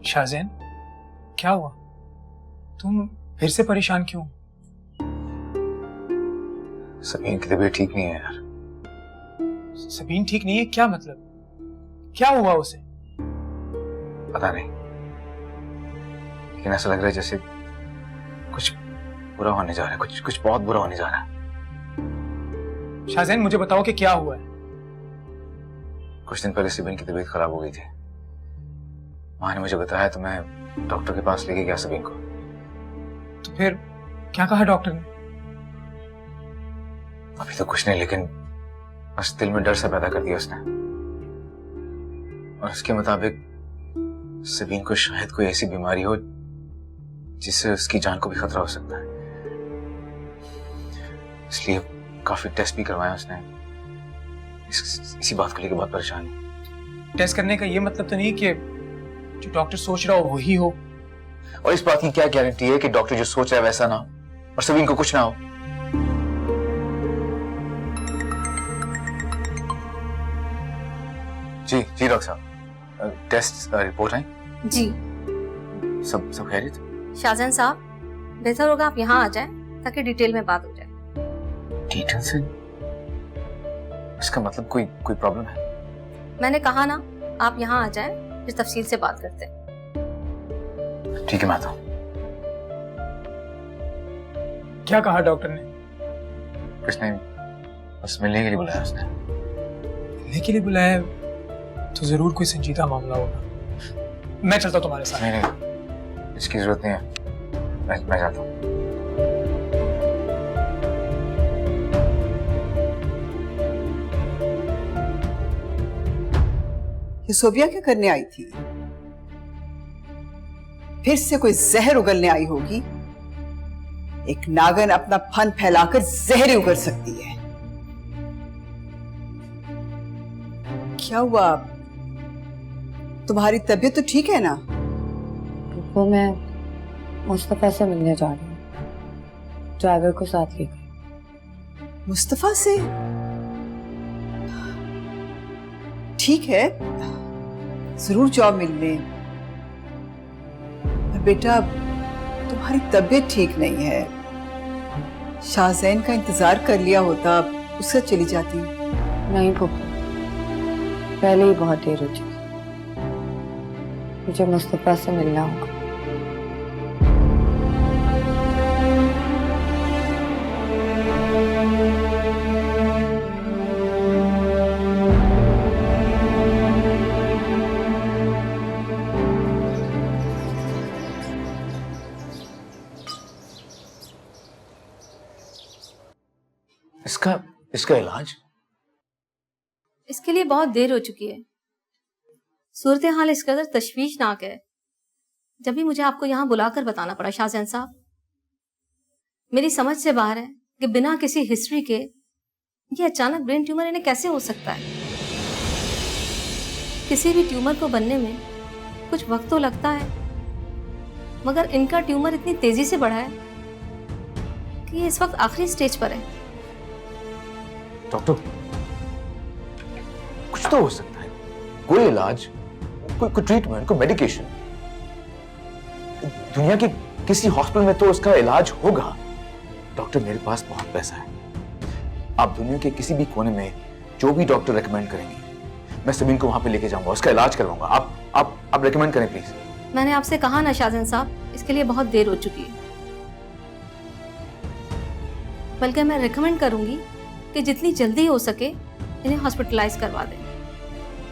शाहज़ैन, क्या हुआ? तुम फिर से परेशान क्यों? सबीन की तबीयत ठीक नहीं है यार। सबीन ठीक नहीं है? क्या मतलब? क्या हुआ उसे? पता नहीं, लेकिन ऐसा लग रहा है जैसे कुछ बुरा होने जा रहा है, कुछ बहुत बुरा होने जा रहा है। शाहज़ैन, मुझे बताओ कि क्या हुआ है? कुछ दिन पहले सबीन की तबीयत खराब हो गई थी। माँ ने मुझे बताया तो मैं डॉक्टर के पास लेके गया सबीन को। तो फिर क्या कहा डॉक्टर ने? अभी तो कुछ नहीं, लेकिन बस दिल में डर सा पैदा कर दिया उसने। और उसके मुताबिक सबीन को शायद कोई ऐसी बीमारी हो जिससे उसकी जान को भी खतरा हो सकता है। इसलिए काफी टेस्ट भी करवाया उसने। इसी बात को लेकर बहुत परेशान है। टेस्ट करने का ये मतलब तो नहीं कि जो डॉक्टर सोच रहा हो वही हो। और इस बात की क्या गारंटी है कि डॉक्टर जो सोच रहा है वैसा ना हो और सबीन को कुछ ना हो? जी जी डॉक्टर साहब, टेस्ट रिपोर्ट आई? जी सब खैरियत? शाहजहान साहब, बेहतर होगा आप यहाँ आ जाएं ताकि डिटेल में बात हो जाए। डिटेल से? इसका मतलब कोई प्रॉब्लम है? मैंने कहा ना, आप यहाँ आ जाएं फिर तफसील से बात करते हैं। ठीक है, मैं आता हूँ। क्या कहा डॉक्टर ने? किसने? बस मिलने के लिए बुलाया उसने। मिलने के लिए बुलाया है तो जरूर कोई संजीदा मामला होगा। मैं चलता हूँ तुम्हारे साथ। नहीं, इसकी जरूरत नहीं है, मैं जाता हूँ। ये सोबिया क्या करने आई थी? फिर से कोई जहर उगलने आई होगी। एक नागन अपना फन फैलाकर जहर उगल सकती है। क्या हुआ? तुम्हारी तबीयत तो ठीक है ना? वो मैं मुस्तफा से मिलने जा रही हूँ, ड्राइवर को साथ लेकर। मुस्तफा से? ठीक है, जरूर जाओ मिलने। पर बेटा, तुम्हारी तबीयत ठीक नहीं है। शाहजैन का इंतजार कर लिया होता, उससे चली जाती। नहीं फूफा, पहले ही बहुत देर हो चुकी। मुझे मुस्तफा से मिलना होगा। इसका इलाज? इसके लिए बहुत देर हो चुकी है। सूरत हाल इस कदर तशवीशनाक है, जब भी मुझे आपको यहाँ बुलाकर बताना पड़ा। शाहजहान साहब, मेरी समझ से बाहर है कि बिना किसी हिस्ट्री के ये अचानक ब्रेन ट्यूमर इन्हें कैसे हो सकता है। किसी भी ट्यूमर को बनने में कुछ वक्त तो लगता है, मगर इनका ट्यूमर इतनी तेजी से बढ़ा है कि ये इस वक्त आखिरी स्टेज पर है। डॉक्टर, कुछ तो हो सकता है, कोई इलाज, कोई ट्रीटमेंट, कोई मेडिकेशन। दुनिया के किसी हॉस्पिटल में तो उसका इलाज होगा। डॉक्टर, मेरे पास बहुत पैसा है। आप दुनिया के किसी भी कोने में जो भी डॉक्टर रेकमेंड करेंगे, मैं सबीन को वहां पे लेके जाऊंगा, उसका इलाज करवाऊंगा। आप रेकमेंड करें प्लीज। मैंने आपसे कहा ना शाहजहान साहब, इसके लिए बहुत देर हो चुकी है। बल्कि मैं रेकमेंड करूंगी कि जितनी जल्दी हो सके इन्हें हॉस्पिटलाइज करवा दें,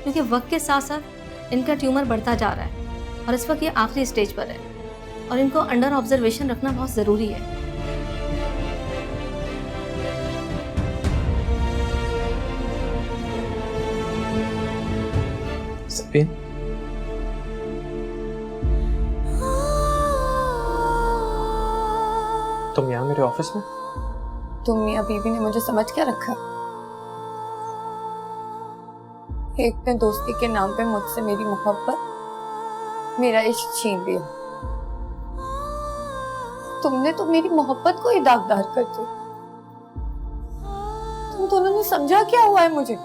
क्योंकि वक्त के साथ साथ इनका ट्यूमर बढ़ता जा रहा है और इस वक्त ये आखिरी स्टेज पर है और इनको अंडर ऑब्जर्वेशन रखना बहुत ज़रूरी है। सबीन, तुम यहाँ मेरे ऑफिस में? तुम मियां बीवी ने मुझे समझ क्या रखा? एक ने दोस्ती के नाम पे मुझसे मेरी मोहब्बत, मेरा इश्क छीन लिया। तुमने तो मेरी मोहब्बत को ही दागदार कर दिया। तुम दोनों ने समझा क्या हुआ है मुझे?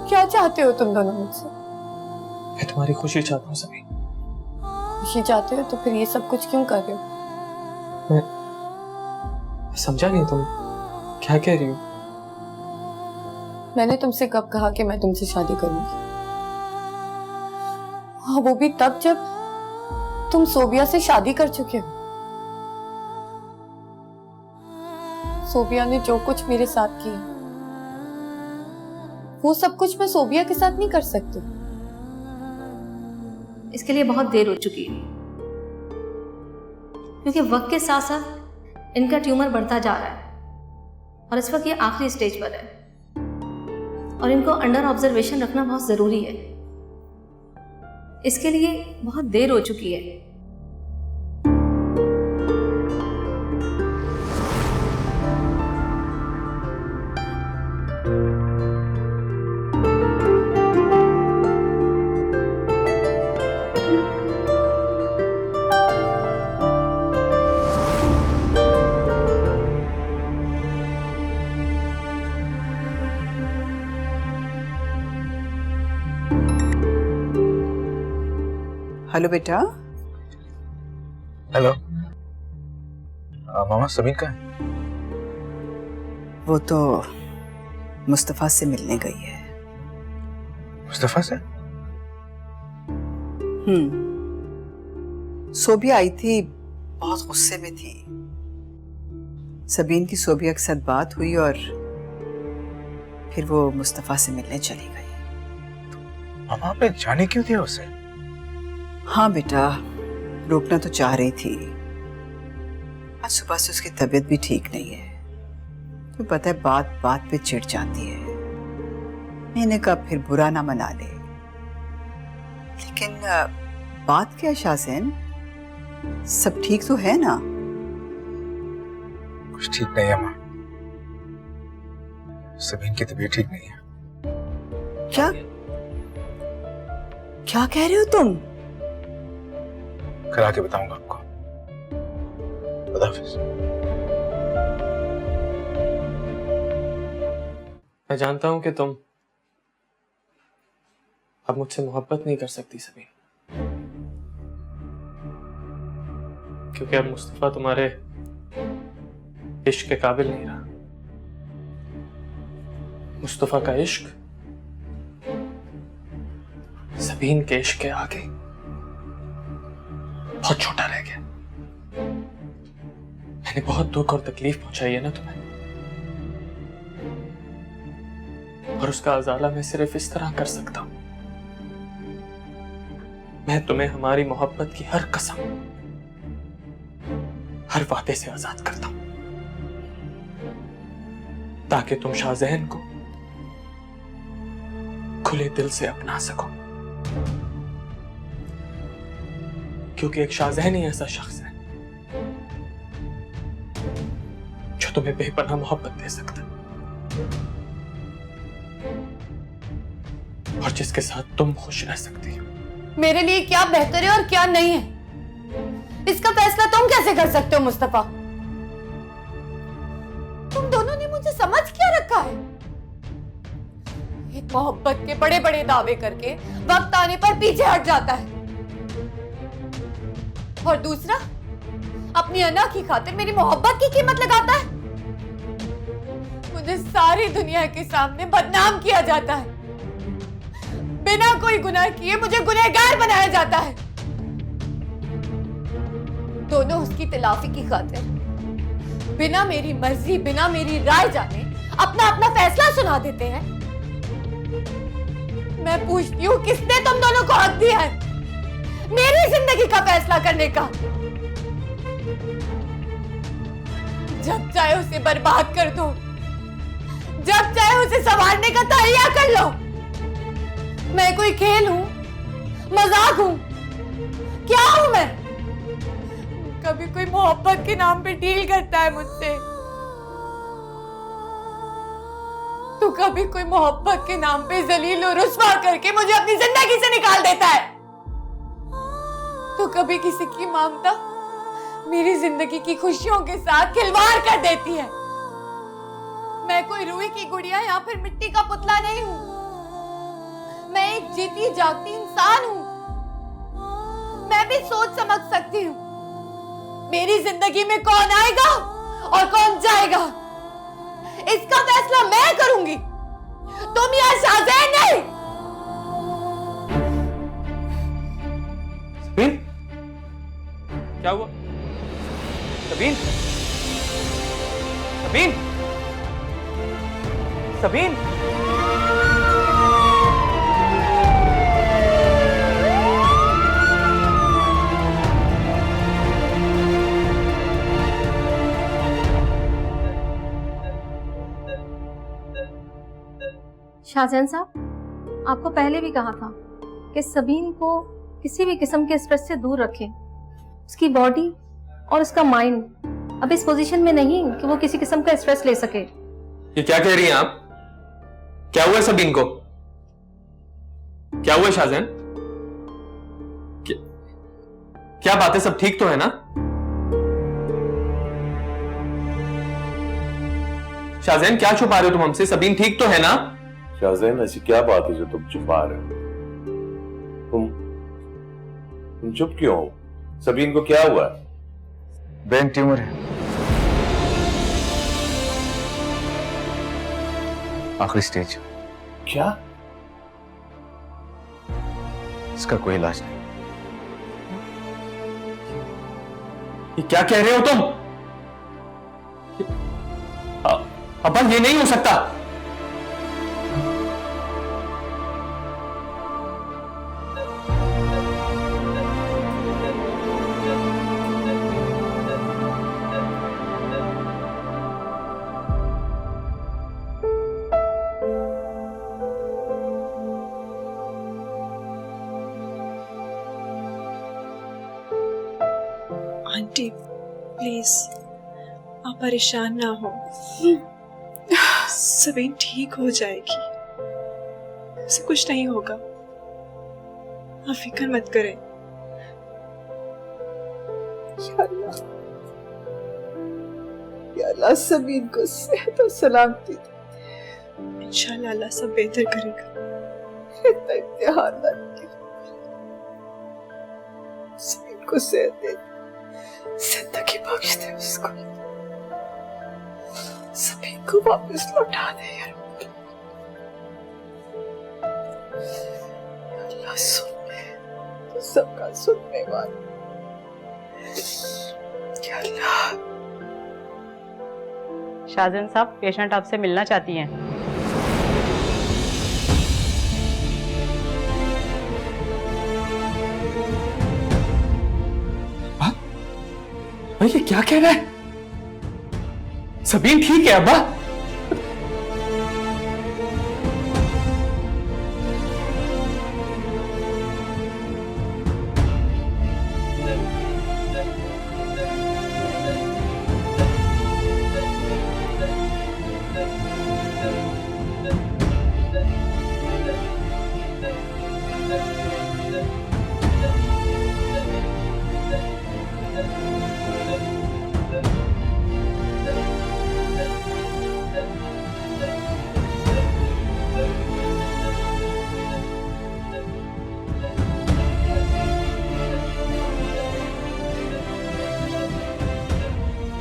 क्या चाहते हो तुम दोनों मुझसे? मैं तुम्हारी खुशी चाहता हूँ सबीन। खुशी चाहते हो तो फिर ये सब कुछ क्यों कर रहे हो? मैं समझा नहीं, तुम क्या कह रही हो? मैंने तुमसे कब कहा कि मैं तुमसे शादी करूंगी? हाँ, वो भी तब जब तुम सोबिया से शादी कर चुके हो। सोबिया ने जो कुछ मेरे साथ किया, वो सब कुछ मैं सोबिया के साथ नहीं कर सकती। इसके लिए बहुत देर हो चुकी है, क्योंकि वक्त के साथ साथ इनका ट्यूमर बढ़ता जा रहा है और इस वक्त ये आखिरी स्टेज पर है और इनको अंडर ऑब्जर्वेशन रखना बहुत ज़रूरी है। इसके लिए बहुत देर हो चुकी है। हेलो बेटा। हेलो मामा, सबीन कहाँ है? वो तो मुस्तफा से मिलने गई है। मुस्तफा से? सोबिया आई थी, बहुत गुस्से में थी। सबीन की सोबिया के साथ बात हुई और फिर वो मुस्तफा से मिलने चली गई। मामा आपने जाने क्यों दिया उसे? हाँ बेटा, रोकना तो चाह रही थी। आज सुबह से उसकी तबीयत भी ठीक नहीं है, तो पता है बात बात पे चिढ़ जाती है। मैंने कहा फिर बुरा ना मना ले, लेकिन बात क्या है शाहज़ैन, सब ठीक तो है ना? कुछ ठीक नहीं है माँ, सबीन की तबीयत ठीक नहीं है। क्या क्या कह रहे हो तुम? कल आके बताऊंगा आपको। खुदा हाफिज। मैं जानता हूं कि तुम अब मुझसे मोहब्बत नहीं कर सकती सबीन, क्योंकि अब मुस्तफा तुम्हारे इश्क के काबिल नहीं रहा। मुस्तफा का इश्क सबीन के इश्क के आगे बहुत छोटा रह गया। मैंने बहुत दुख और तकलीफ पहुंचाई है ना तुम्हें, और उसका अजाला मैं सिर्फ इस तरह कर सकता हूं। मैं तुम्हें हमारी मोहब्बत की हर कसम, हर वादे से आजाद करता हूं, ताकि तुम शाहज़ैन को खुले दिल से अपना सको। क्योंकि एक शाहज़ैन ही ऐसा शख्स है जो तुम्हें बेपनाह मोहब्बत दे सकता है, और जिसके साथ तुम खुश रह सकती हो। मेरे लिए क्या बेहतर है और क्या नहीं है, इसका फैसला तुम कैसे कर सकते हो मुस्तफा? तुम दोनों ने मुझे समझ क्या रखा है? एक मोहब्बत के बड़े बड़े दावे करके वक्त आने पर पीछे हट जाता है, और दूसरा अपनी अना की खातिर मेरी मोहब्बत की कीमत लगाता है। मुझे सारी दुनिया के सामने बदनाम किया जाता है, बिना कोई गुनाह किए मुझे गुनहगार बनाया जाता है। दोनों उसकी तलाफी की खातिर बिना मेरी मर्जी, बिना मेरी राय जाने अपना अपना फैसला सुना देते हैं। मैं पूछती हूँ, किसने तुम दोनों को हक दिया है मेरी जिंदगी का फैसला करने का? जब चाहे उसे बर्बाद कर दो, जब चाहे उसे संवारने का तैयार कर लो। मैं कोई खेल हूं, मजाक हूं, क्या हूं मैं? कभी कोई मोहब्बत के नाम पे डील करता है मुझसे, तो कभी कोई मोहब्बत के नाम पे जलील और रुस्वा करके मुझे अपनी जिंदगी से निकाल देता है, तो कभी किसी की ममता मेरी जिंदगी की खुशियों के साथ खिलवाड़ कर देती है। मैं कोई रूई की गुड़िया या फिर मिट्टी का पुतला नहीं हूं, मैं एक जीती जागती इंसान हूं। मैं भी सोच समझ सकती हूं मेरी जिंदगी में कौन आएगा और कौन जाएगा, इसका फैसला मैं करूंगी, तुम या शाहज़ैन नहीं। सबीन, क्या हुआ? सबीन, सबीन, सबीन। शाहज़ैन साहब, आपको पहले भी कहा था कि सबीन को किसी भी किस्म के स्ट्रेस से दूर रखें। उसकी बॉडी और उसका माइंड अब इस पोजीशन में नहीं कि वो किसी किस्म का स्ट्रेस ले सके। ये क्या कह रही हैं आप? क्या हुआ सबीन को? क्या हुआ शाहज़ैन? क्या बात है? सब ठीक तो है ना? शाहज़ैन, क्या छुपा रहे हो तुम हमसे? सबीन ठीक तो है ना? शाहज़ैन, ऐसी क्या बात है जो तुम छुपा रहे हो? तुम चुप क्यों हो? सबीन को क्या हुआ? ब्रेन ट्यूमर है, आखिरी स्टेज। क्या? इसका कोई इलाज नहीं। ये क्या कह रहे हो तुम? अब्बा ये नहीं हो सकता। आंटी प्लीज आप परेशान ना हो, सबीन ठीक हो जाएगी, उसे कुछ नहीं होगा, आप फिक्र मत करें। या अल्लाह सबीन को सेहत और सलामती दे। इंशाल्लाह अल्लाह सब बेहतर करेगा। इतना इम्तिहान ना दे। सबीन को सेहत दे, जिंदगी बख्श दे उसको, सबीन को वापस लौटा दे यार। अल्लाह सुन ले, तो सबका सुनने वाला। या अल्लाह। शाहजहां साहब, पेशेंट आपसे मिलना चाहती हैं। ये क्या कह रहा है? सबीन ठीक है अब्बा?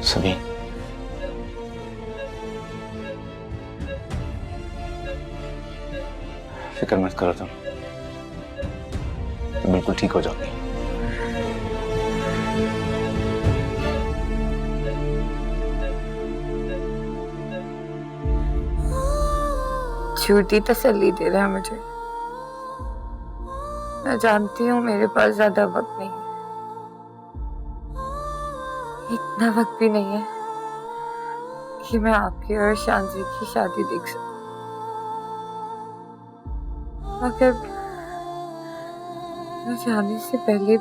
सबीन, फिक्र मत करो तुम बिल्कुल ठीक हो जाओगी। झूठी तसल्ली दे रहा है मुझे। मैं जानती हूँ मेरे पास ज्यादा वक्त नहीं है, इतना वक्त भी नहीं है कि मैं आपकी और शानजी की शादी देख सकूं। मगर मैं जाने से पहले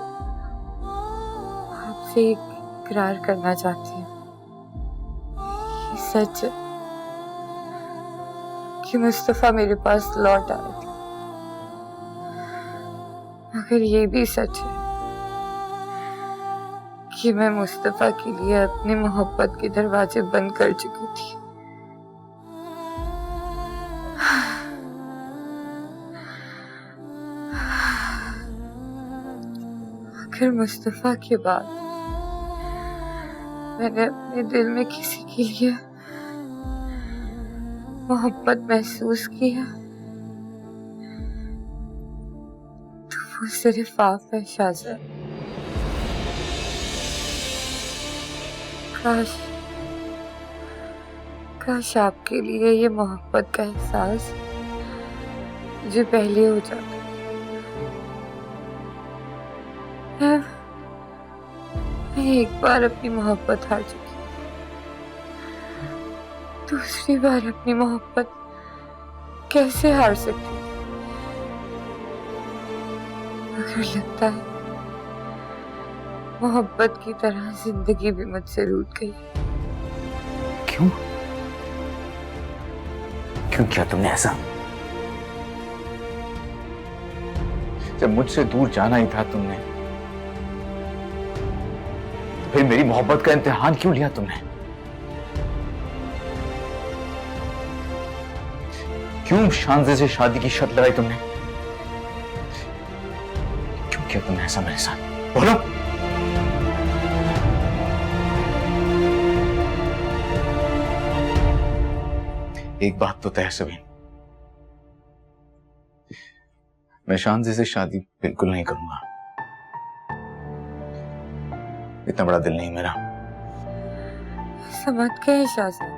आपसे एक इकरार करना चाहती हूँ। ये सच है कि मुस्तफा मेरे पास लौट आया था, मगर ये भी सच है कि मैं मुस्तफा के लिए अपनी मोहब्बत के दरवाजे बंद कर चुकी थी। आखिर मुस्तफा के बाद मैंने अपने दिल में किसी के लिए मोहब्बत महसूस किया तो वो सिर्फ आप है शाहजहां। काश आपके लिए ये मोहब्बत का एहसास मुझे पहले हो जाता। मैं एक बार अपनी मोहब्बत हार चुकी, दूसरी बार अपनी मोहब्बत कैसे हार सकती थी? मगर लगता है मोहब्बत की तरह जिंदगी भी मुझसे रूठ गई। क्यों? क्यों किया तुमने ऐसा? जब मुझसे दूर जाना ही था तुमने, तो फिर मेरी मोहब्बत का इम्तिहान क्यों लिया तुमने? क्यों शानजे से शादी की शर्त लगाई तुमने? क्यों किया तुमने ऐसा मेरे साथ? बोलो। एक बात तो तय है सबीन, मैं शांति से शादी बिल्कुल नहीं करूंगा। इतना बड़ा दिल नहीं मेरा। समझ गए शाहजाद,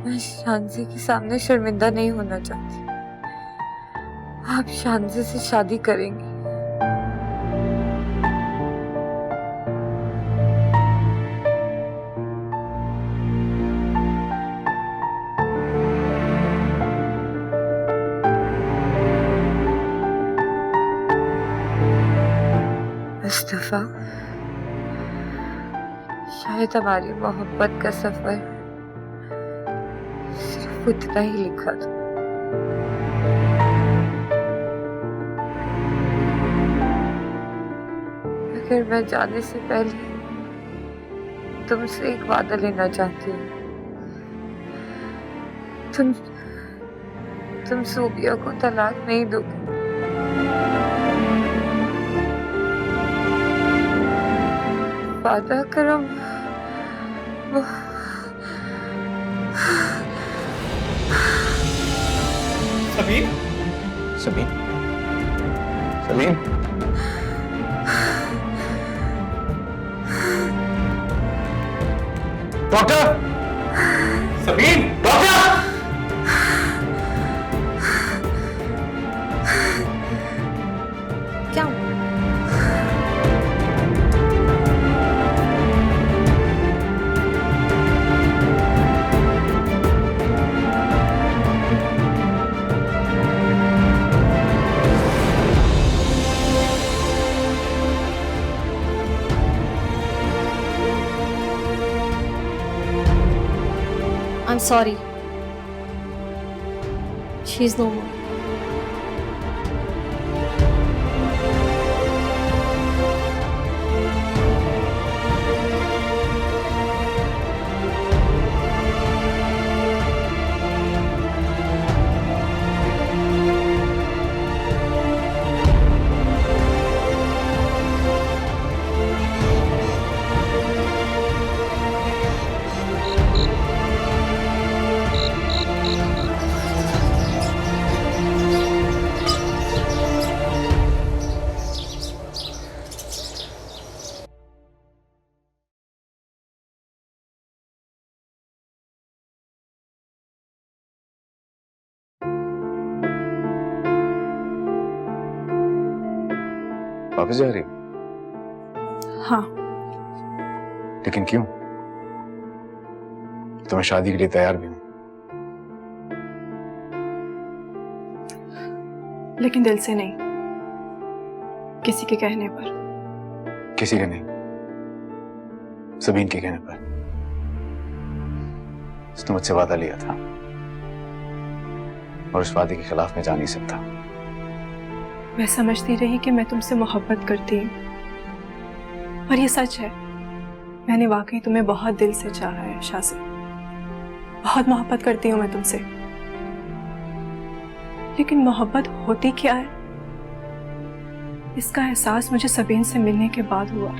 मैं शांति के सामने शर्मिंदा नहीं होना चाहती। आप शांति से शादी करेंगे। मुस्तफा, शायद हमारी मोहब्बत का सफर सिर्फ उतना ही लिखा था। मगर मैं जाने से पहले तुमसे एक वादा लेना चाहती हूँ। तुम सूबिया को तलाक नहीं दोगे। वादा करो। Sabeen, Sabeen, Sabeen, doctor, Sabeen, doctor. क्या I'm sorry. She's no more. वापस जा रही? हाँ। लेकिन क्यों? तो मैं शादी के लिए तैयार भी हूं। लेकिन दिल से नहीं, किसी के कहने पर। किसी के नहीं, सबीन के कहने पर। उसने मुझसे वादा लिया था और उस वादे के खिलाफ मैं जा नहीं सकता। मैं समझती रही कि मैं तुमसे मोहब्बत करती हूँ, पर ये सच है, मैंने वाकई तुम्हें बहुत दिल से चाहा है शाज़ी। बहुत मोहब्बत करती हूँ मैं तुमसे। लेकिन मोहब्बत होती क्या है, इसका एहसास मुझे सबीन से मिलने के बाद हुआ।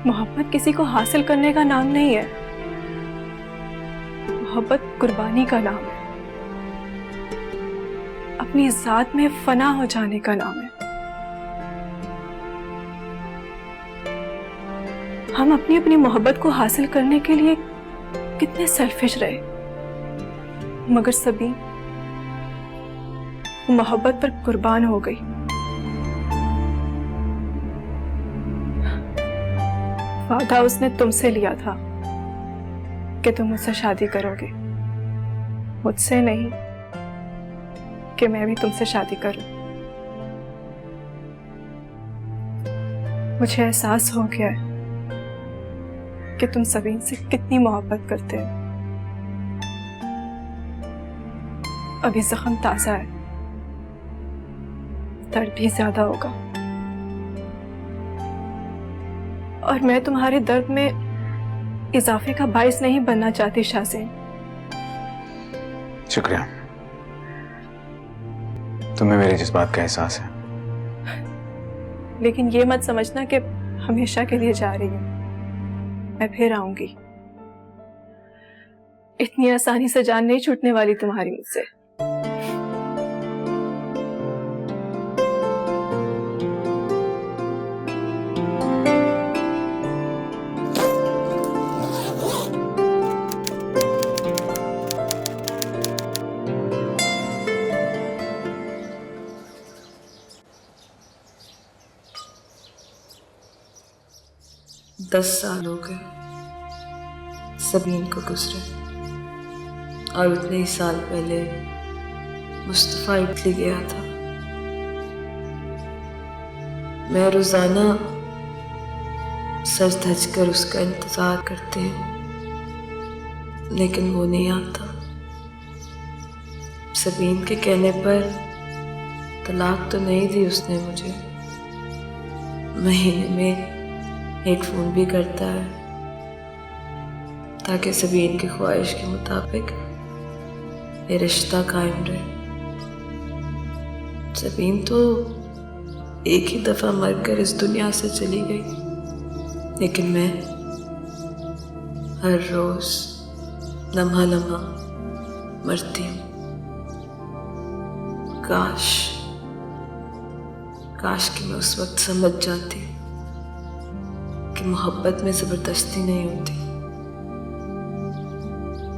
मोहब्बत किसी को हासिल करने का नाम नहीं है, मोहब्बत कुर्बानी का नाम है, अपनी ज़ात में फना हो जाने का नाम है। हम अपनी अपनी मोहब्बत को हासिल करने के लिए कितने सेल्फिश रहे, मगर सबीन मोहब्बत पर कुर्बान हो गई। वादा उसने तुमसे लिया था कि तुम मुझसे शादी करोगे, मुझसे नहीं कि मैं भी तुमसे शादी करूं। मुझे एहसास हो गया है कि तुम सबीन से कितनी मोहब्बत करते हो। अभी जख्म ताजा है, दर्द भी ज्यादा होगा, और मैं तुम्हारे दर्द में इजाफे का बाइस नहीं बनना चाहती शाज़ीन। शुक्रिया, तुम्हें मेरे जज्बात का एहसास है। लेकिन ये मत समझना कि हमेशा के लिए जा रही हूँ। मैं फिर आऊंगी। इतनी आसानी से जान नहीं छूटने वाली तुम्हारी मुझसे। दस साल हो गए सबीन को गुजरे, और उतने ही साल पहले मुस्तफ़ा इटली गया था। मैं रोजाना सर धज कर उसका इंतजार करती हूँ, लेकिन वो नहीं आता। सबीन के कहने पर तलाक तो नहीं दी उसने मुझे, महीने में एक फोन भी करता है ताकि सबीन की ख्वाहिश के मुताबिक ये रिश्ता कायम रहे। सबीन तो एक ही दफा मरकर इस दुनिया से चली गई, लेकिन मैं हर रोज लम्हा लम्हा मरती हूँ। काश कि मैं उस वक्त समझ जाती कि मोहब्बत में जबरदस्ती नहीं होती।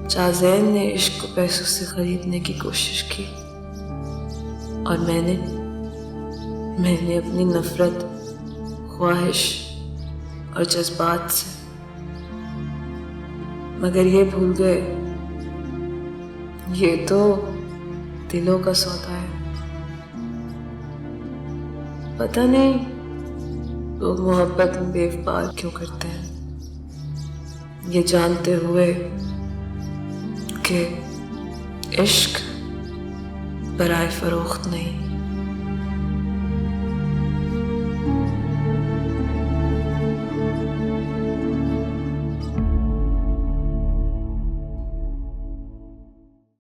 शाहज़ैन ने इश्क को पैसों से खरीदने की कोशिश की, और मैंने अपनी नफरत, ख्वाहिश और जज्बात से, मगर ये भूल गए ये तो दिलों का सौदा है। पता नहीं लोग मोहब्बत में बेवफार क्यों करते हैं, ये जानते हुए कि इश्क बराए फरोख्त नहीं।